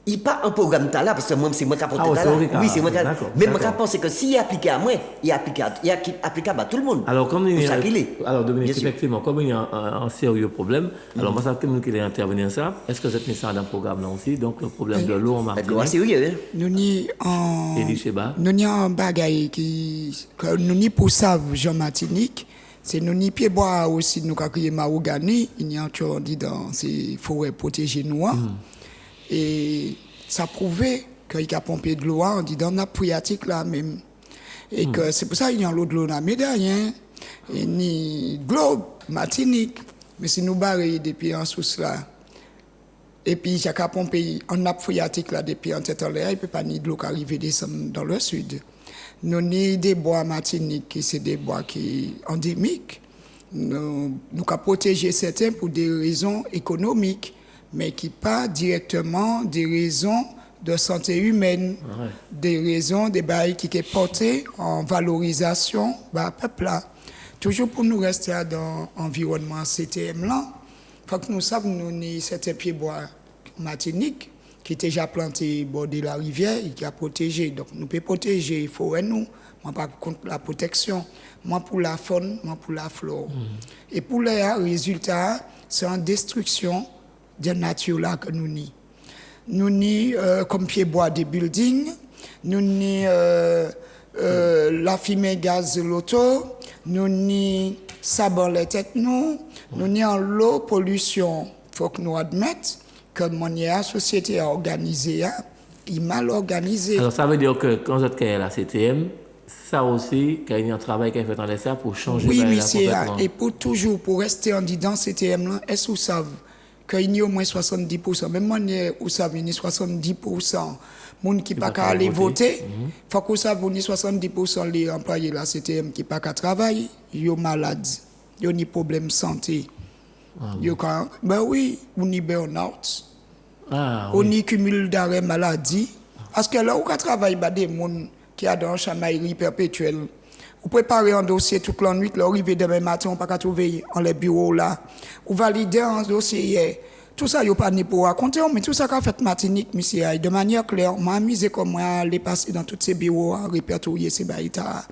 Il n'y a pas un programme là, parce que moi, c'est moi qui apporte là. Oui, c'est moi qui apporte. Mais moi, je pense que s'il est appliqué à moi, il est applicable à tout le monde. Alors, comme il y a, alors Dominique, Bien effectivement, sûr. Comme il y a un sérieux problème, alors moi, ça fait qu'il est intervenu à ça. Est-ce que vous êtes mis ça dans le programme là aussi? Donc, le problème de l'eau en Martinique. C'est sérieux, hein? Nous n'y en bagaille que nous n'y pour ça, Jean Martinique. C'est nous n'y pieds bois aussi, nous avons Marogani, il y a encore dit dans ces forêts protégées noires. Et ça prouvait qu'il a pompé de l'eau, on dit dans la phréatique là même. Et que c'est pour ça qu'il y a l'eau de l'eau dans la médaille, hein. Et ni globe, Martinique. Mais si nous barrons depuis en sous là. Et puis, il y a pompé en nappe phréatique là depuis en tête en l'air, il ne peut pas ni de l'eau qui arrive descendre dans le sud. Nous avons des bois Martinique, c'est des bois qui sont endémiques. Nous avons protégé certains pour des raisons économiques, mais qui pas directement des raisons de santé humaine, des raisons, des bails qui sont portés en valorisation par le peuple là. Toujours pour nous rester dans l'environnement CTM là, il faut que nous sachions que nous avons certains pieds bois Martinique qui est déjà planté au bord de la rivière et qui a protégé. Donc nous pouvons protéger les forêts, nous, moi pas contre la protection, moi pour la faune, moi pour la flore. Et pour les résultats, c'est en destruction de nature là que nous n'y. Nous n'y comme pied bois des buildings, nous n'y la fumée gaz de l'auto, nous n'y sabon les têtes nous n'y en l'eau pollution. Faut que nous admettions que la société a organisé, il mal organisé. Alors ça veut dire que quand vous êtes à la CTM, ça aussi, qu'il y a un travail qui est fait dans les ça pour changer oui, la monsieur, complètement. Et pour rester en disant CTM là, est-ce que vous savez qu'il y a au moins 70%, même moi, vous savez, il y a 70% monde qui pas qu'à aller voter. Faut que vous savez, il y a 70% des employés de la CTM qui pas qu'à travailler, ils sont malades, ils ont des problèmes de santé. Ben oui, on y burn-out. On y cumule d'arrêt maladie. Parce que là, on travaille avec des gens qui ont dans une chamaillerie perpétuelle. Vous préparez un dossier toute la nuit, l'arrivée demain matin, on ne peut pas trouver dans les bureaux là. Vous validez un dossier hier. Tout ça, il n'y a pas ni pour raconter, mais tout ça qu'a fait Martinique, monsieur, de manière claire, m'a amusé comme moi à aller passer dans tous ces bureaux, à répertorier ces baïtas.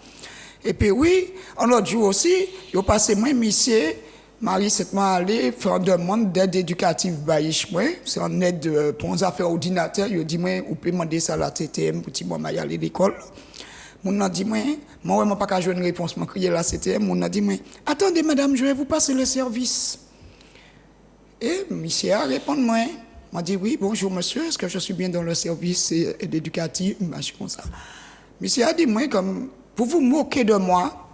Et puis oui, un autre jour aussi, il a passé moi, monsieur, Marie s'est allé faire une demande d'aide éducative baïch moi, c'est en aide pour les affaires ordinateurs, il a dit moi, vous pouvez demander ça à la TTM pour que moi aller à l'école. Mon a dit moi ne pas qu'à jouer une réponse, m'a crié la CTM, mon a dit moi attendez madame, je vais vous passer le service. Et monsieur a répondu moi, m'a dit oui, bonjour monsieur, est-ce que je suis bien dans le service éducatif, je suis comme ça. Monsieur a dit moi comme vous vous moquez de moi.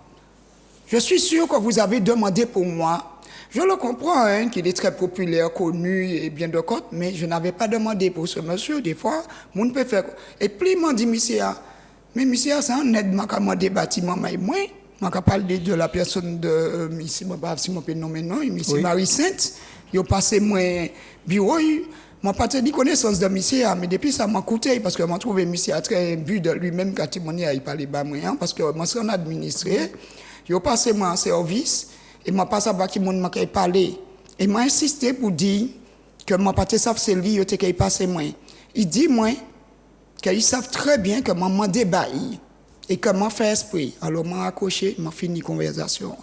Je suis sûr que vous avez demandé pour moi. Je le comprends, hein, qu'il est très populaire, connu et bien de côte, mais je n'avais pas demandé pour ce monsieur. Des fois, on peut faire. Et puis, il m'a dit, monsieur, mais monsieur, c'est un aide, m'a demandé bâtiment, mais moi, m'a parlé de la personne de monsieur, si je peux nommer non, monsieur Marie-Sainte. Il a passé mon bureau, m'a pas dit connaissance de monsieur, mais depuis ça m'a coûté, parce que m'a trouvé monsieur très but de lui-même quand il parlait bas moi, parce que moi, c'est un administré. Il a passé mon service. Et je passe à qui m'a parlé. Et m'a insisté pour dire que je pas savent c'est lui qui passe moi. Il dit moi qu'ils savent très bien que maman débaille et que m'a fait esprit. Alors m'a accroché, m'a fini la conversation.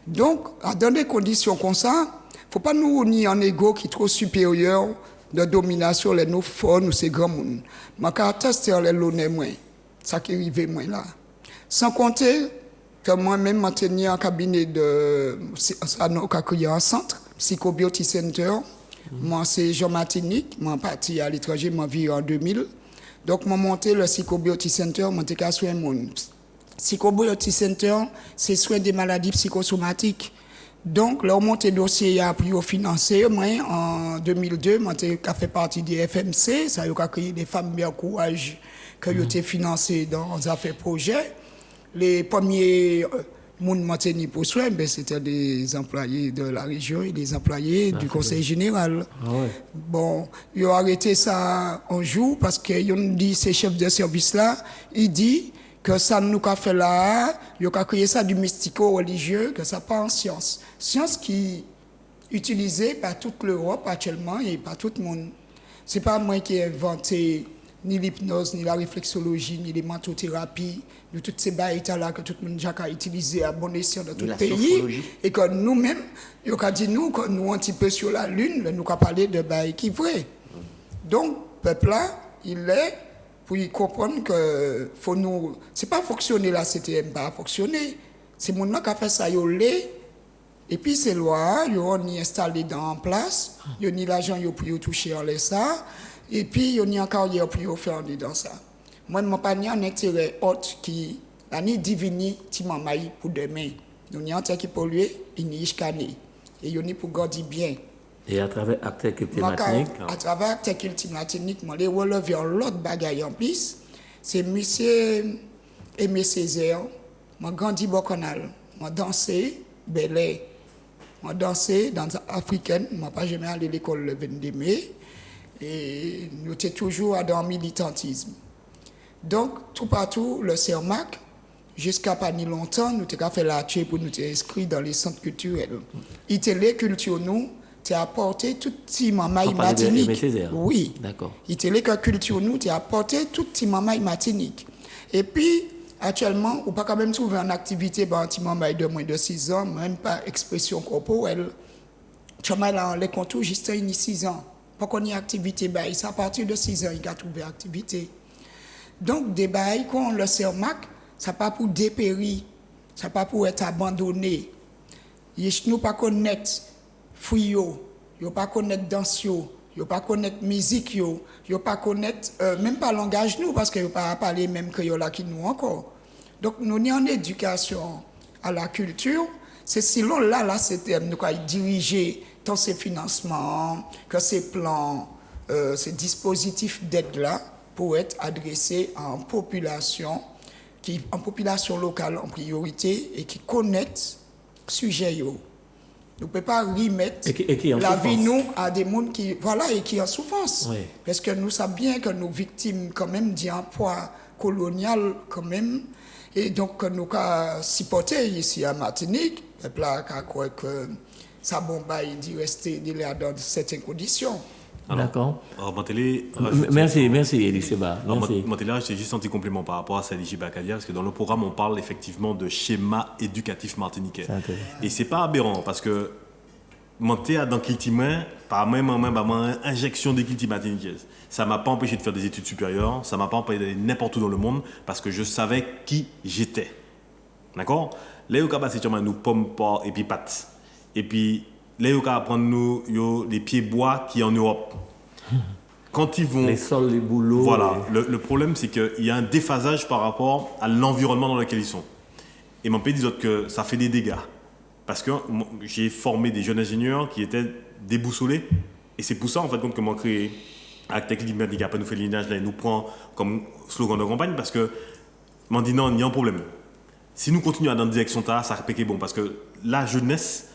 Donc dans des conditions comme ça, faut pas nous unir en ego qui est trop supérieur de domination les nos forts ou ces grands monde. Ma caractère les l'honneur moi. Ça qui arrive moi là. Sans compter que moi-même, je tenais un cabinet de. Ça, nous avons créé un centre, Psychobeauty Center. Moi, c'est Jean Martinique. Moi, parti à l'étranger, moi, vis en 2000. Donc, moi, monté le Psychobeauty Center, moi, j'ai qu'à soigner mon. Psychobeauty Center, c'est soin des maladies psychosomatiques. Donc, là, on monte le dossier à puis financé. Moi, en 2002, moi, j'ai fait partie des FMC. Ça a créé des femmes bien courage que ont été financées dans les affaires projets. Les premiers monde maintenus pour soin, ben, c'était des employés de la région et des employés du conseil général. Ah ouais. Bon, ils ont arrêté ça un jour parce qu'ils ont dit, ces chefs de service là, ils disent que ça nous a fait là, ils ont créé ça du mystico-religieux, que ça pas en science. Science qui est utilisée par toute l'Europe actuellement et par tout le monde. C'est pas moi qui ai inventé ni l'hypnose, ni la réflexologie, ni les mentothérapies, de toutes ces bails-là que tout le monde a utilisé à bon escient dans tout le pays. Et que nous-mêmes, nous avons dit nous, que nous un petit peu sur la Lune, nous avons parlé de bails qui vrai. Donc, le peuple là, il est pour y comprendre que faut nous. C'est pas fonctionner là, c'était pas fonctionner. C'est mon nom qui a fait ça, il l'est. Et puis ces lois, ils ont installé en place, ils ont l'argent pour toucher en ça. Et puis, il y a encore pour faire dans ça. Moi, je n'ai pas un intérêt autre qui a ni divini, qui m'a pour demain. Nous avons un qui pollue, il n'y a pas et il y a pour garder bien. Et à travers acte culture matinique. À travers acte culture matinique, je vais relever l'autre bagaille en plus. C'est monsieur Aimé Césaire, je grandi Bocanal, je dansé Belay, je dansé dans l'Africaine, je n'ai pas jamais allé à l'école le 22 mai. Et nous étions toujours dans le militantisme. Donc, tout partout, le CERMAC, jusqu'à pas ni longtemps, nous avons fait la tue pour nous inscrire dans les centres culturels. Et les cultures, nous, t'as apporté tout petit mamaï matinique. Oui. D'accord. Et les cultures, nous, t'as apporté tout petit mamaï matinique. Et puis, actuellement, on peut quand même trouver une activité pour un petit mamaï de moins de 6 ans, même pas expression corporelle. Tu as les contours juste 6 ans. Pour qu'on ait activité, c'est à partir de 6 ans qu'il a trouvé activité. Donc, des bails, quand on le CERMAC, ça pas pour dépérir, ça pas pour être abandonné. Nous pas connaître fouillot, nous pas connaître danse, nous pas connaître musique, nous pas connaître même pas langage nous parce que nous pas parler même que là qui nous encore. Donc, nous sommes en éducation à la culture, c'est selon là c'était nous avons dirigé tant ces financements, que ces plans, ces dispositifs d'aide-là pour être adressés à une population, population locale en priorité et qui connaissent le sujet. Nous ne pouvons pas remettre la vie nous à des gens qui, voilà, et qui en souffrance. Oui. Parce que nous savons bien que nos victimes quand même d'un poids colonial quand même, et donc nous avons supporté ici à Martinique, le peuple a croit que ça il dit rester dans certaines conditions. D'accord. Alors, Mantelé, merci Elie Seba. Mantelé, j'ai juste un petit complément par rapport à Sali Bakadia, parce que dans le programme, on parle effectivement de schéma éducatif martiniquais. Et c'est pas aberrant, parce que Manté a dans Kiltimain, par même injection de Kilti martiniquaise. Ça m'a pas empêché de faire des études supérieures, ça m'a pas empêché d'aller n'importe où dans le monde, parce que je savais qui j'étais. D'accord? Là, c'est nous pommes, porc et puis pâtes. Et puis, là, ils vont prendre nous les pieds bois qui en Europe. Quand ils vont... Les sols, les boulots... Voilà. Le problème, c'est qu'il y a un déphasage par rapport à l'environnement dans lequel ils sont. Et mon pays dit que ça fait des dégâts. Parce que j'ai formé des jeunes ingénieurs qui étaient déboussolés. Et c'est pour ça, en fait, que moi, créé Acte Climatique, après nous fait le lignage, là, il nous prend comme slogan de campagne, parce que m'en dit non, il y a un problème. Si nous continuons dans la direction ça va bon. Parce que la jeunesse...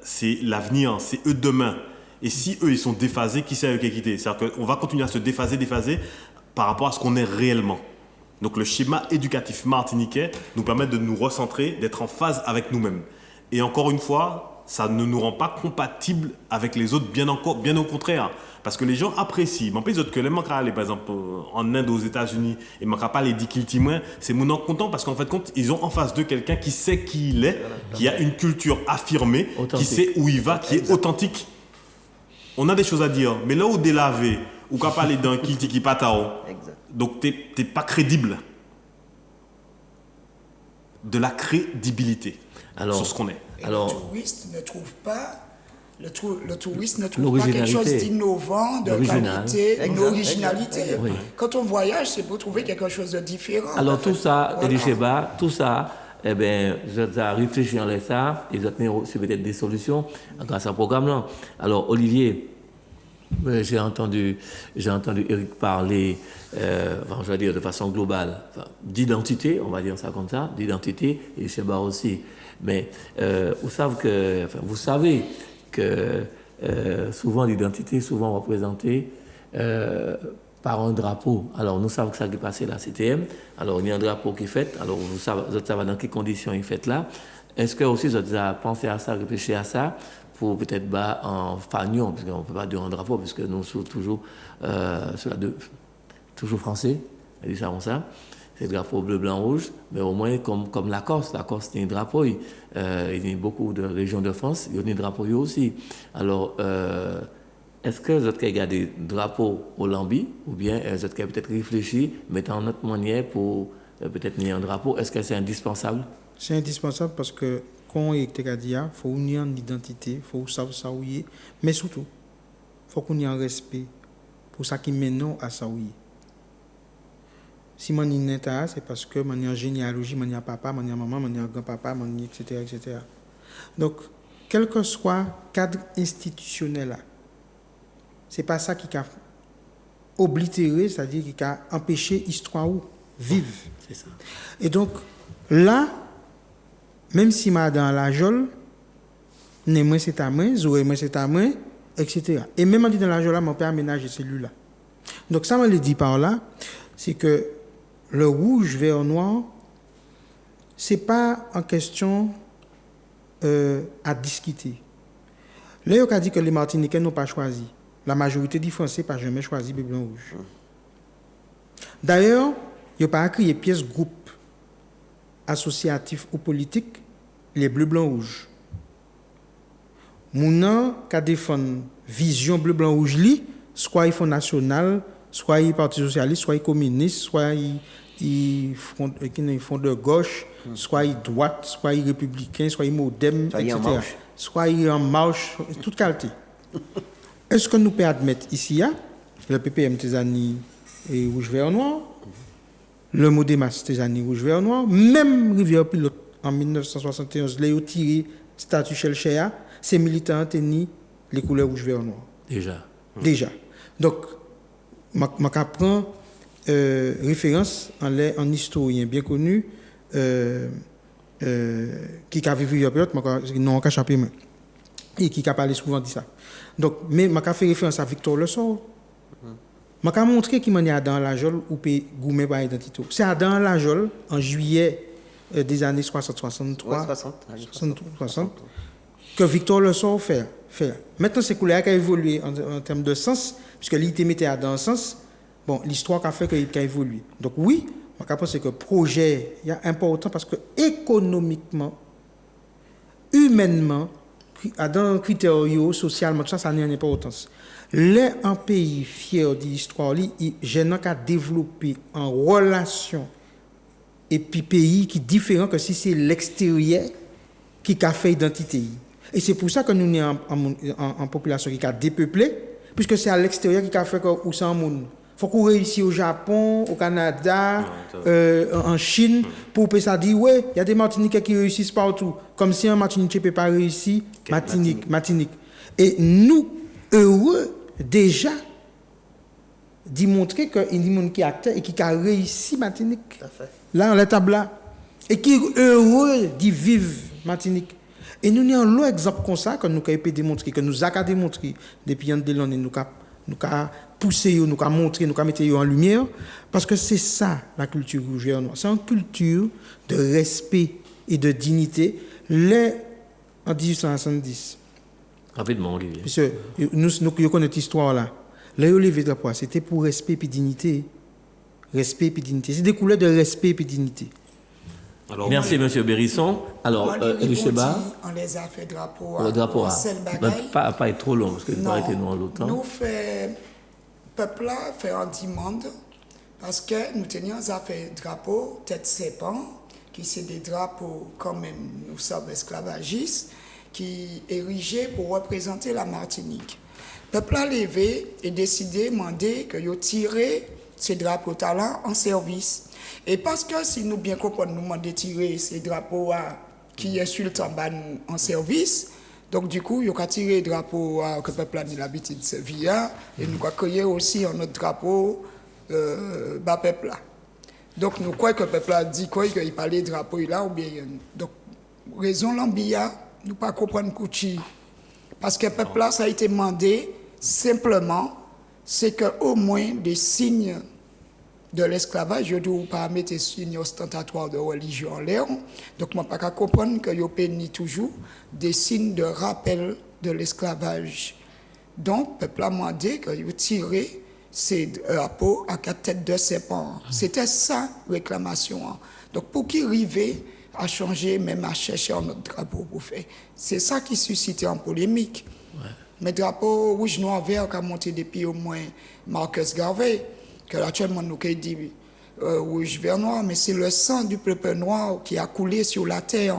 c'est l'avenir, c'est eux demain. Et si eux, ils sont déphasés, qui c'est eux qui est quitté? C'est-à-dire qu'on va continuer à se déphaser par rapport à ce qu'on est réellement. Donc le schéma éducatif martiniquais nous permet de nous recentrer, d'être en phase avec nous-mêmes. Et encore une fois, ça ne nous rend pas compatibles avec les autres, bien au contraire. Parce que les gens apprécient. Mais les autres que les manquera aller, par exemple, en Inde, aux États-Unis, et ne manquera pas les 10 kiltimins, c'est mon content parce qu'en fait, ils ont en face d'eux quelqu'un qui sait qui il est, qui a une culture affirmée, authentique. Qui sait où il va, qui est authentique. On a des choses à dire, mais là où délavé, ou qu'à parler d'un kilti qui patao, donc t'es pas crédible. de la crédibilité sur ce qu'on est. Et le touriste ne trouve pas quelque chose d'innovant, de qualité, une originalité. Oui. Quand on voyage, c'est pour trouver quelque chose de différent. Alors tout ça, Elie-Cheba, tout ça, eh bien, je vais réfléchir à ça et je vais tenir aussi peut-être des solutions grâce à ce programme-là. Alors Olivier, j'ai entendu Eric parler, je vais dire de façon globale, d'identité, on va dire ça comme ça, d'identité, et Cheba aussi. Mais vous savez que souvent l'identité est souvent représentée par un drapeau. Alors nous savons que ça qui est passé à la CTM. Alors il y a un drapeau qui est fait. Alors vous savez dans quelles conditions il est fait là. Est-ce que aussi vous avez pensé à ça, réfléchi à ça pour peut-être en fanion, parce qu'on ne peut pas dire un drapeau, parce que nous sommes toujours français, ils savent ça. C'est le drapeau bleu, blanc, rouge, mais au moins comme la Corse. La Corse, c'est un drapeau. Il y a beaucoup de régions de France, il y a un drapeau aussi. Alors, est-ce que vous avez regardé le drapeau au Lambi, ou bien vous avez peut-être réfléchi, mettant notre manière pour peut-être nier un drapeau? Est-ce que c'est indispensable? C'est indispensable parce que, quand il y a, il faut unir une identité, il faut savoir ça où il est, mais surtout, il faut qu'on ait un respect pour ça qui mène à ça où il est. Si je suis neta, c'est parce que je suis en généalogie, je suis papa, je suis maman, je suis grand-papa, etc., etc. Donc, quel que soit le cadre institutionnel, ce n'est pas ça qui a oblitéré, c'est-à-dire qui a empêché l'histoire de vivre. C'est ça. Et donc, là, même si je suis dans la geôle, moi c'est à moi, Zoé moi c'est à moi, etc. Et même dans la geôle, mon père aménage celui-là. Donc, ça, me le dit par là, c'est que le rouge, vert, noir, ce n'est pas en question à discuter. Là, il a dit que les Martiniquais n'ont pas choisi. La majorité des Français n'ont pas jamais choisi le blanc rouge. D'ailleurs, il n'y a pas créé pièce groupe associatif ou politique, les bleus, blancs, rouges. Mounan, qui défend vision bleu, blanc, rouge, soit ils font national, soit ils Parti socialiste, soit ils communistes, soit ils font de gauche, soit ils droite, soit ils républicains, soit ils modem, etc. Soit ils en marche, toute qualité. Est-ce que nous pouvons admettre ici, le PPM Tésani et rouge, vert, noir, le Modémas Tésani rouge, vert, noir, même Rivière Pilote en 1971, les ont tiré statut Chelchea, ces militants ont tenu les couleurs rouge, vert, noir. Déjà. Donc, je prends référence en un historien bien connu qui a vécu à Pilote, non, et qui a parlé souvent de ça. Donc, mais je fais référence à Victor Lessort. Je vais montrer qu'il y a dans la geôle où peut goumer par identité. C'est à dans la geôle, en juillet des années 60, que Victor Lessort fait. Maintenant, c'est couleur qui a évolué en termes de sens, puisque l'idée mettait dans un sens. Bon, l'histoire a fait qu'il a évolué. Donc oui, je pense que le projet est important parce que économiquement, humainement, dans les critères socialement, tout ça, ça a une importance. Les un pays fier de l'histoire, j'ai qu'à développer en relation et puis pays qui est différent que si c'est l'extérieur qui a fait identité. Et c'est pour ça que nous sommes en population qui a dépeuplé, puisque c'est à l'extérieur qui a fait que nous sommes en monde. Il faut qu'on réussisse au Japon, au Canada, en Chine, pour ça dire, ouais, il y a des Martiniquais qui réussissent partout. Comme si un Martiniquais ne peut pas réussir, Martinique. Et nous, heureux déjà, d'y montrer qu'il y a des gens qui acteurs et qui ont réussi Martinique. Là, on est table là. Et qui est heureux d'y vivre Martinique. Et nous avons un lot d'exemples comme ça que nous avons démontré, que nous avons démontré depuis un délai, nous avons poussé, nous avons montré, nous avons mis en lumière, parce que c'est ça la culture rouge et noire. C'est une culture de respect et de dignité. En 1870. Rapidement, Olivier. Parce que nous connaissons cette histoire-là. Là, où levé de la poids, c'était pour respect et dignité. Respect et dignité. C'est des couleurs de respect et dignité. Alors, merci, M. Bérisson. Alors, Elie-Cheba. On les a fait drapeau à pas être trop long, parce que nous pas été nous en longtemps. Nous fait peuple là fait en demande parce que nous tenions à faire drapeau tête serpent qui c'est des drapeaux quand même, nous sommes esclavagistes, qui érigés pour représenter la Martinique. Le peuple a levé et décidé, demandé que vous tirez ces drapeaux là en service. Et parce que si nous bien comprenons, nous demandons de tirer ces drapeaux qui insultent en service, donc du coup, il y a tiré les drapeaux que le peuple a l'habitude de servir et nous avons créé aussi un autre drapeau bas peuple là. Donc nous croyons que le peuple a dit qu'il parlait de drapeau là ou bien. Donc, raison l'ambia, nous ne comprenons pas Kouchi. Parce que le peuple là, ça a été demandé simplement, c'est qu'au moins des signes de l'esclavage, je ne dois pas mettre des signes ostentatoires de religion en l'air. Donc, je ne peux pas comprendre que je pénis toujours des signes de rappel de l'esclavage. Donc, le peuple a demandé que vous tirez ces drapeaux à 4 têtes de serpent. C'était ça, réclamation. Donc, pour qu'il arrive à changer, même à chercher un autre drapeau pour faire, c'est ça qui suscitait en polémique. Ouais. Mais drapeau rouge, noir, vert qui a monté depuis au moins Marcus Garvey, que actuellement nous dit rouge, vert, noir, mais c'est le sang du peuple noir qui a coulé sur la terre.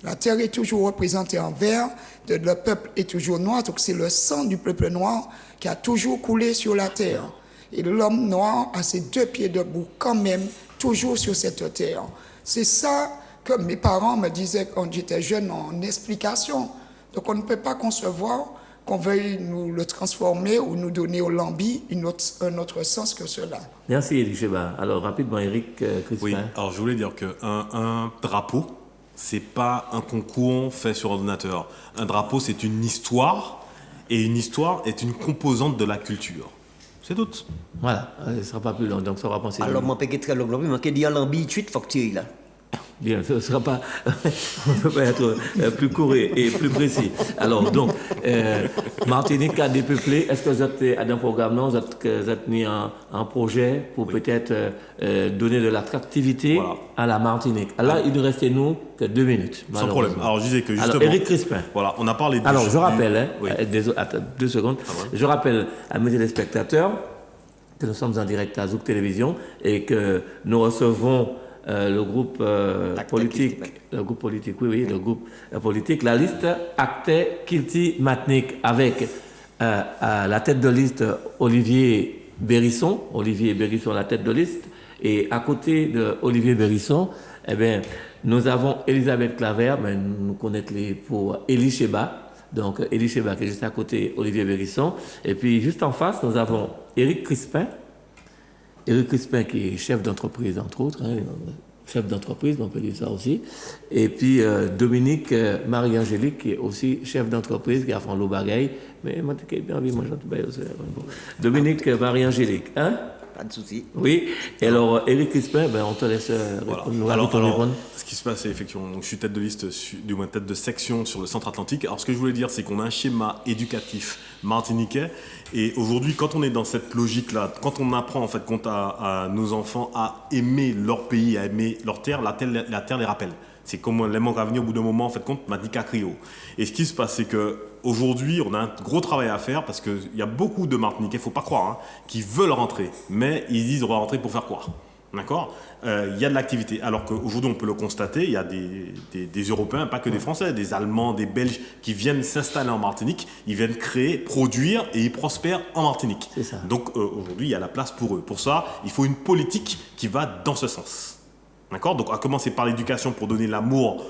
La terre est toujours représentée en vert, le peuple est toujours noir, donc c'est le sang du peuple noir qui a toujours coulé sur la terre. Et l'homme noir a ses 2 pieds debout quand même, toujours sur cette terre. C'est ça que mes parents me disaient quand j'étais jeune en explication. Donc on ne peut pas concevoir qu'on veuille nous le transformer ou nous donner au lambi un autre sens que cela. Merci Éric Cheba. Alors rapidement Éric Crispin. Oui, alors je voulais dire qu'un drapeau, c'est pas un concours fait sur ordinateur. Un drapeau, c'est une histoire, et une histoire est une composante de la culture. C'est tout. Voilà, ce ne sera pas plus long, donc ça va penser. Alors, je ne peux pas être très long, mais je peux dire l'ambi, il faut que tu ailles là. Bien, ce ne sera pas. On ne peut pas être plus court et plus précis. Alors, donc, Martinique a dépeuplé. Est-ce que vous êtes à un programme, non? Vous êtes mis un projet pour peut-être donner de l'attractivité à la Martinique. Alors là, il ne restait nous que 2 minutes. Sans problème. Alors, je disais que justement. Alors, Éric Crispin. Voilà, on a parlé de. Alors, je rappelle, attends, 2 secondes. Je rappelle à mes téléspectateurs que nous sommes en direct à Zouk Télévision et que nous recevons. Le groupe politique, la liste Acte Kilti Matnik avec à la tête de liste Olivier Bérisson, la tête de liste, et à côté de Olivier Bérisson, eh bien, nous avons Elisabeth Claver, mais nous connaissons pour Élie Cheba, donc Élie Cheba qui est juste à côté Olivier Bérisson, et puis juste en face, nous avons Éric Crispin qui est chef d'entreprise, entre autres, chef d'entreprise, on peut dire ça aussi. Et puis Dominique Marie-Angélique, qui est aussi chef d'entreprise, qui a fait l'eau bagaille. Mais moi, j'ai bien envie, moi, j'en aussi. Dominique Marie-Angélique, hein? Pas de souci. Oui. Et alors, Éric Crispin, on te laisse nous répondre. Ce qui se passe, c'est effectivement, donc, je suis tête de liste, du moins tête de section sur le Centre Atlantique. Alors, ce que je voulais dire, c'est qu'on a un schéma éducatif martiniquais. Et aujourd'hui, quand on est dans cette logique-là, quand on apprend en fait compte à nos enfants à aimer leur pays, à aimer leur terre, la terre les rappelle. C'est comme l'aimant à venir au bout d'un moment, en fait compte, m'a dit Cacrio. Et ce qui se passe, c'est qu'aujourd'hui, on a un gros travail à faire parce qu'il y a beaucoup de Martiniquais, il ne faut pas croire, qui veulent rentrer. Mais ils disent on va rentrer pour faire quoi? D'accord? Il y a de l'activité. Alors qu'aujourd'hui, on peut le constater, il y a des Européens, pas que des Français, des Allemands, des Belges qui viennent s'installer en Martinique, ils viennent créer, produire et ils prospèrent en Martinique. C'est ça. Donc aujourd'hui, il y a la place pour eux. Pour ça, il faut une politique qui va dans ce sens. D'accord? Donc à commencer par l'éducation pour donner l'amour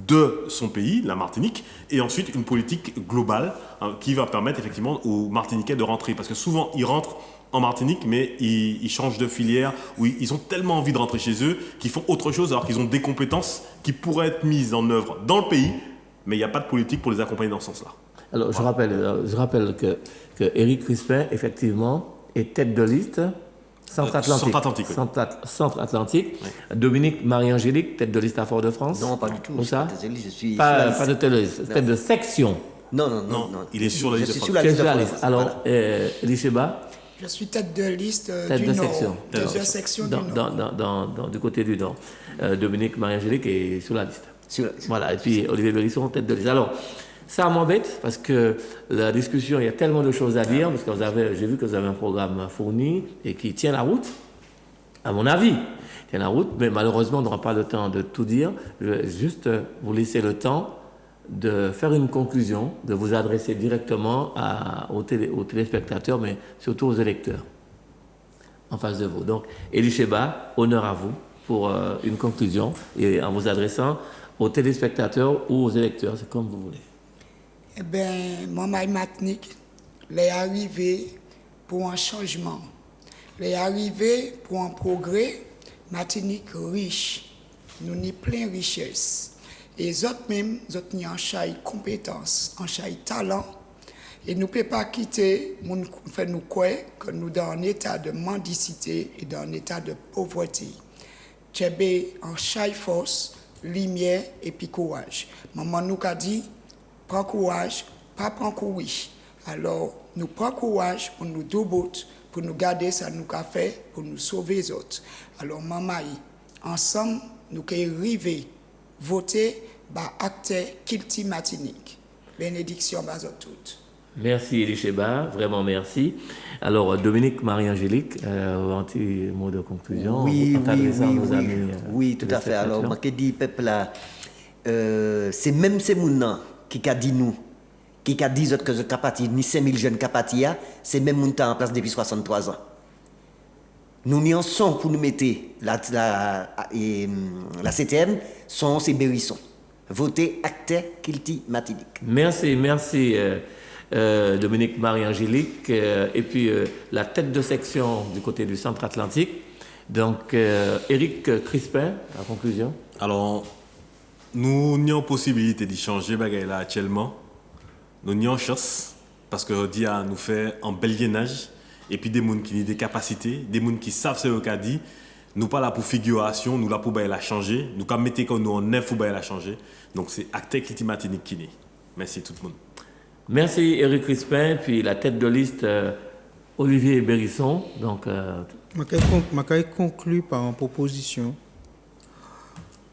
de son pays, la Martinique, et ensuite une politique globale qui va permettre effectivement aux Martiniquais de rentrer. Parce que souvent, ils rentrent en Martinique, mais ils changent de filière, ou ils ont tellement envie de rentrer chez eux qu'ils font autre chose alors qu'ils ont des compétences qui pourraient être mises en œuvre dans le pays, mais il n'y a pas de politique pour les accompagner dans ce sens-là. Alors, je rappelle que Éric Crispin, effectivement, est tête de liste Centre-Atlantique. Centre-Atlantique. Oui. Dominique Marie-Angélique, tête de liste à Fort-de-France. Non, pas du tout. Où ça? Je suis pas de tête de liste, tête de section. Non. Il est sur la liste. Je suis sur la liste. Alors, Élie Cheba? Je suis tête de liste tête du de Nord. Section. Tête de section du Nord. Du côté du Nord. Dominique Marie-Angélique est sur la liste. Sur la liste. Voilà, et puis Olivier Bérisson, tête de liste. Alors, ça m'embête parce que la discussion, il y a tellement de choses à dire, parce que j'ai vu que vous avez un programme fourni et qui tient la route, à mon avis. tient la route, mais malheureusement, on n'aura pas le temps de tout dire. Je vais juste vous laisser le temps de faire une conclusion, de vous adresser directement aux téléspectateurs, mais surtout aux électeurs en face de vous. Donc, Élie Cheba, honneur à vous pour une conclusion et en vous adressant aux téléspectateurs ou aux électeurs, c'est comme vous voulez. Eh bien, Maman Martinique, est arrivé pour un changement. Elle est arrivé pour un progrès. Martinique riche, nous avons plein de richesses. Et les autres même, nous avons en chaille compétence, en chaille talent. Et nous ne pouvons pas quitter, faire nous croire que nous sommes dans un état de mendicité et dans un état de pauvreté. Tchébé en chaille force, lumière et puis courage. Maman nous a dit, prends courage, pas prends courage. Alors, nous prenons courage pour nous doubout, pour nous garder ça nous a fait, pour nous sauver les autres. Alors, maman, ensemble, nous pouvons arriver, voter, acte Kilti Martinique. Bénédiction à toutes. Merci Élie Cheba, vraiment merci. Alors, Dominique Marie-Angélique, un petit mot de conclusion Oui, tout à fait. Alors, je dis, peuple là, c'est même ces gens qui a dit nous, qui a dit que je capati, ni 5000 jeunes capati, c'est même moun en place depuis 63 ans. Nous n'y en sommes pour nous mettre la CTM, c'est Bérisson. Votez acte Kilti Martinique. Merci, merci Dominique Marie-Angélique. Et puis la tête de section du côté du Centre Atlantique. Donc Éric Crispin, la conclusion. Alors, nous n'avons possibilité d'y changer là actuellement. Nous n'avons chance parce que dit à nous faire un bel gainage et puis des gens qui ont des capacités, des gens qui savent ce qu'a dit. Nous pas là pour figuration, nous là pour la changer. Nous quand mettez comme nous en neuf pour la changer. Donc c'est acte Kilti Martinique qui est. Merci tout le monde. Merci Éric Crispin, puis la tête de liste Olivier Bérisson. Donc je conclue par une proposition.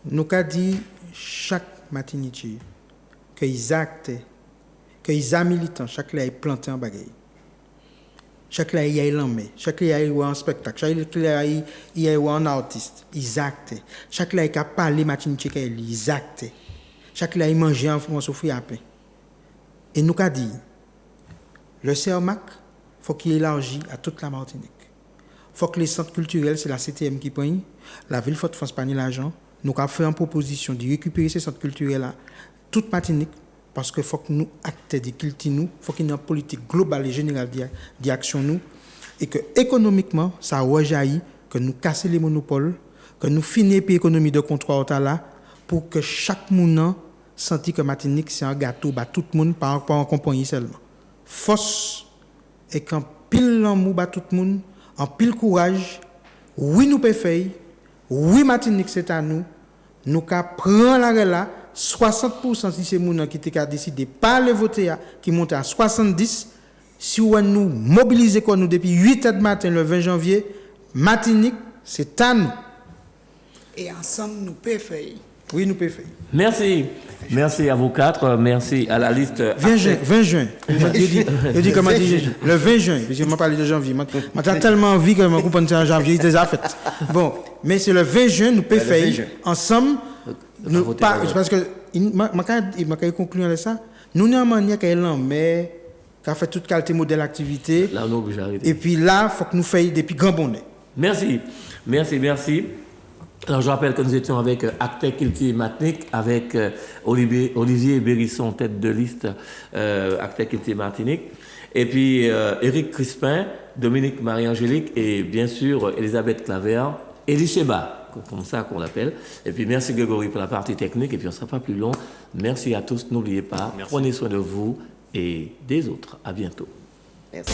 Nous avons dit chaque Martiniquais qu'ils actent, qu'ils sont militants, chaque là est planté en bagaille. Chaque là il y a l'homme, chaque là il y a un spectacle, chaque là il y a un artiste, ils actent. Chaque là il a parlé Martiniquais, ils actent. Chaque là il mange en France au fruit à pain. Et nous avons dit, le CERMAC, il faut qu'il élargisse à toute la Martinique. Il faut que les centres culturels, c'est la CTM qui prenne, la ville Forte France prenne l'argent. Nous avons fait une proposition de récupérer ces centres culturels-là, toute Martinique, parce qu'il faut que nous actions des cultes, il faut qu'il y ait une politique globale et générale d'action, nous, et que économiquement, ça rejaillit, que nous cassions les monopoles, que nous finissions l'économie de comptoir là, pour que chaque monde sente que Martinique, c'est un gâteau, tout le monde, pas en compagnie seulement. Force, et qu'en pile l'amour, tout le monde, en pile courage, oui, nous pouvons faire, oui, Martinique, c'est à nous, nous prenons la là, 60% si c'est moun qui a décidé pas le voter qui monte à 70 si on nous mobiliser nous depuis 8h du matin le 20 janvier Martinique c'est à nous et ensemble nous pouvons faire. Oui, nous pouvons faire. Merci à vous quatre, merci à la liste 20 juin. Je dis comment dire le 20 juin parce que je parlé de janvier. J'ai tellement envie que je comprenne en janvier, il déjà fait. Bon, mais c'est le 20 juin nous pouvons faire ensemble. Nous, parce que je conclure avec ça. Nous avons une manière qui est lente, mais qui a fait toute qualité modèle d'activité. Et puis là, il faut que nous fassions depuis grand bonnet. Merci. Alors je rappelle que nous étions avec acte Kilti Martinique, avec Olivier Bérisson, tête de liste acte Kilti Martinique, et puis Éric Crispin, Dominique Marie-Angélique et bien sûr Elisabeth Claver, Élie Cheba. Comme ça qu'on l'appelle. Et puis merci Grégory pour la partie technique. Et puis on ne sera pas plus long. Merci à tous. N'oubliez pas, prenez soin de vous et des autres. À bientôt. Merci.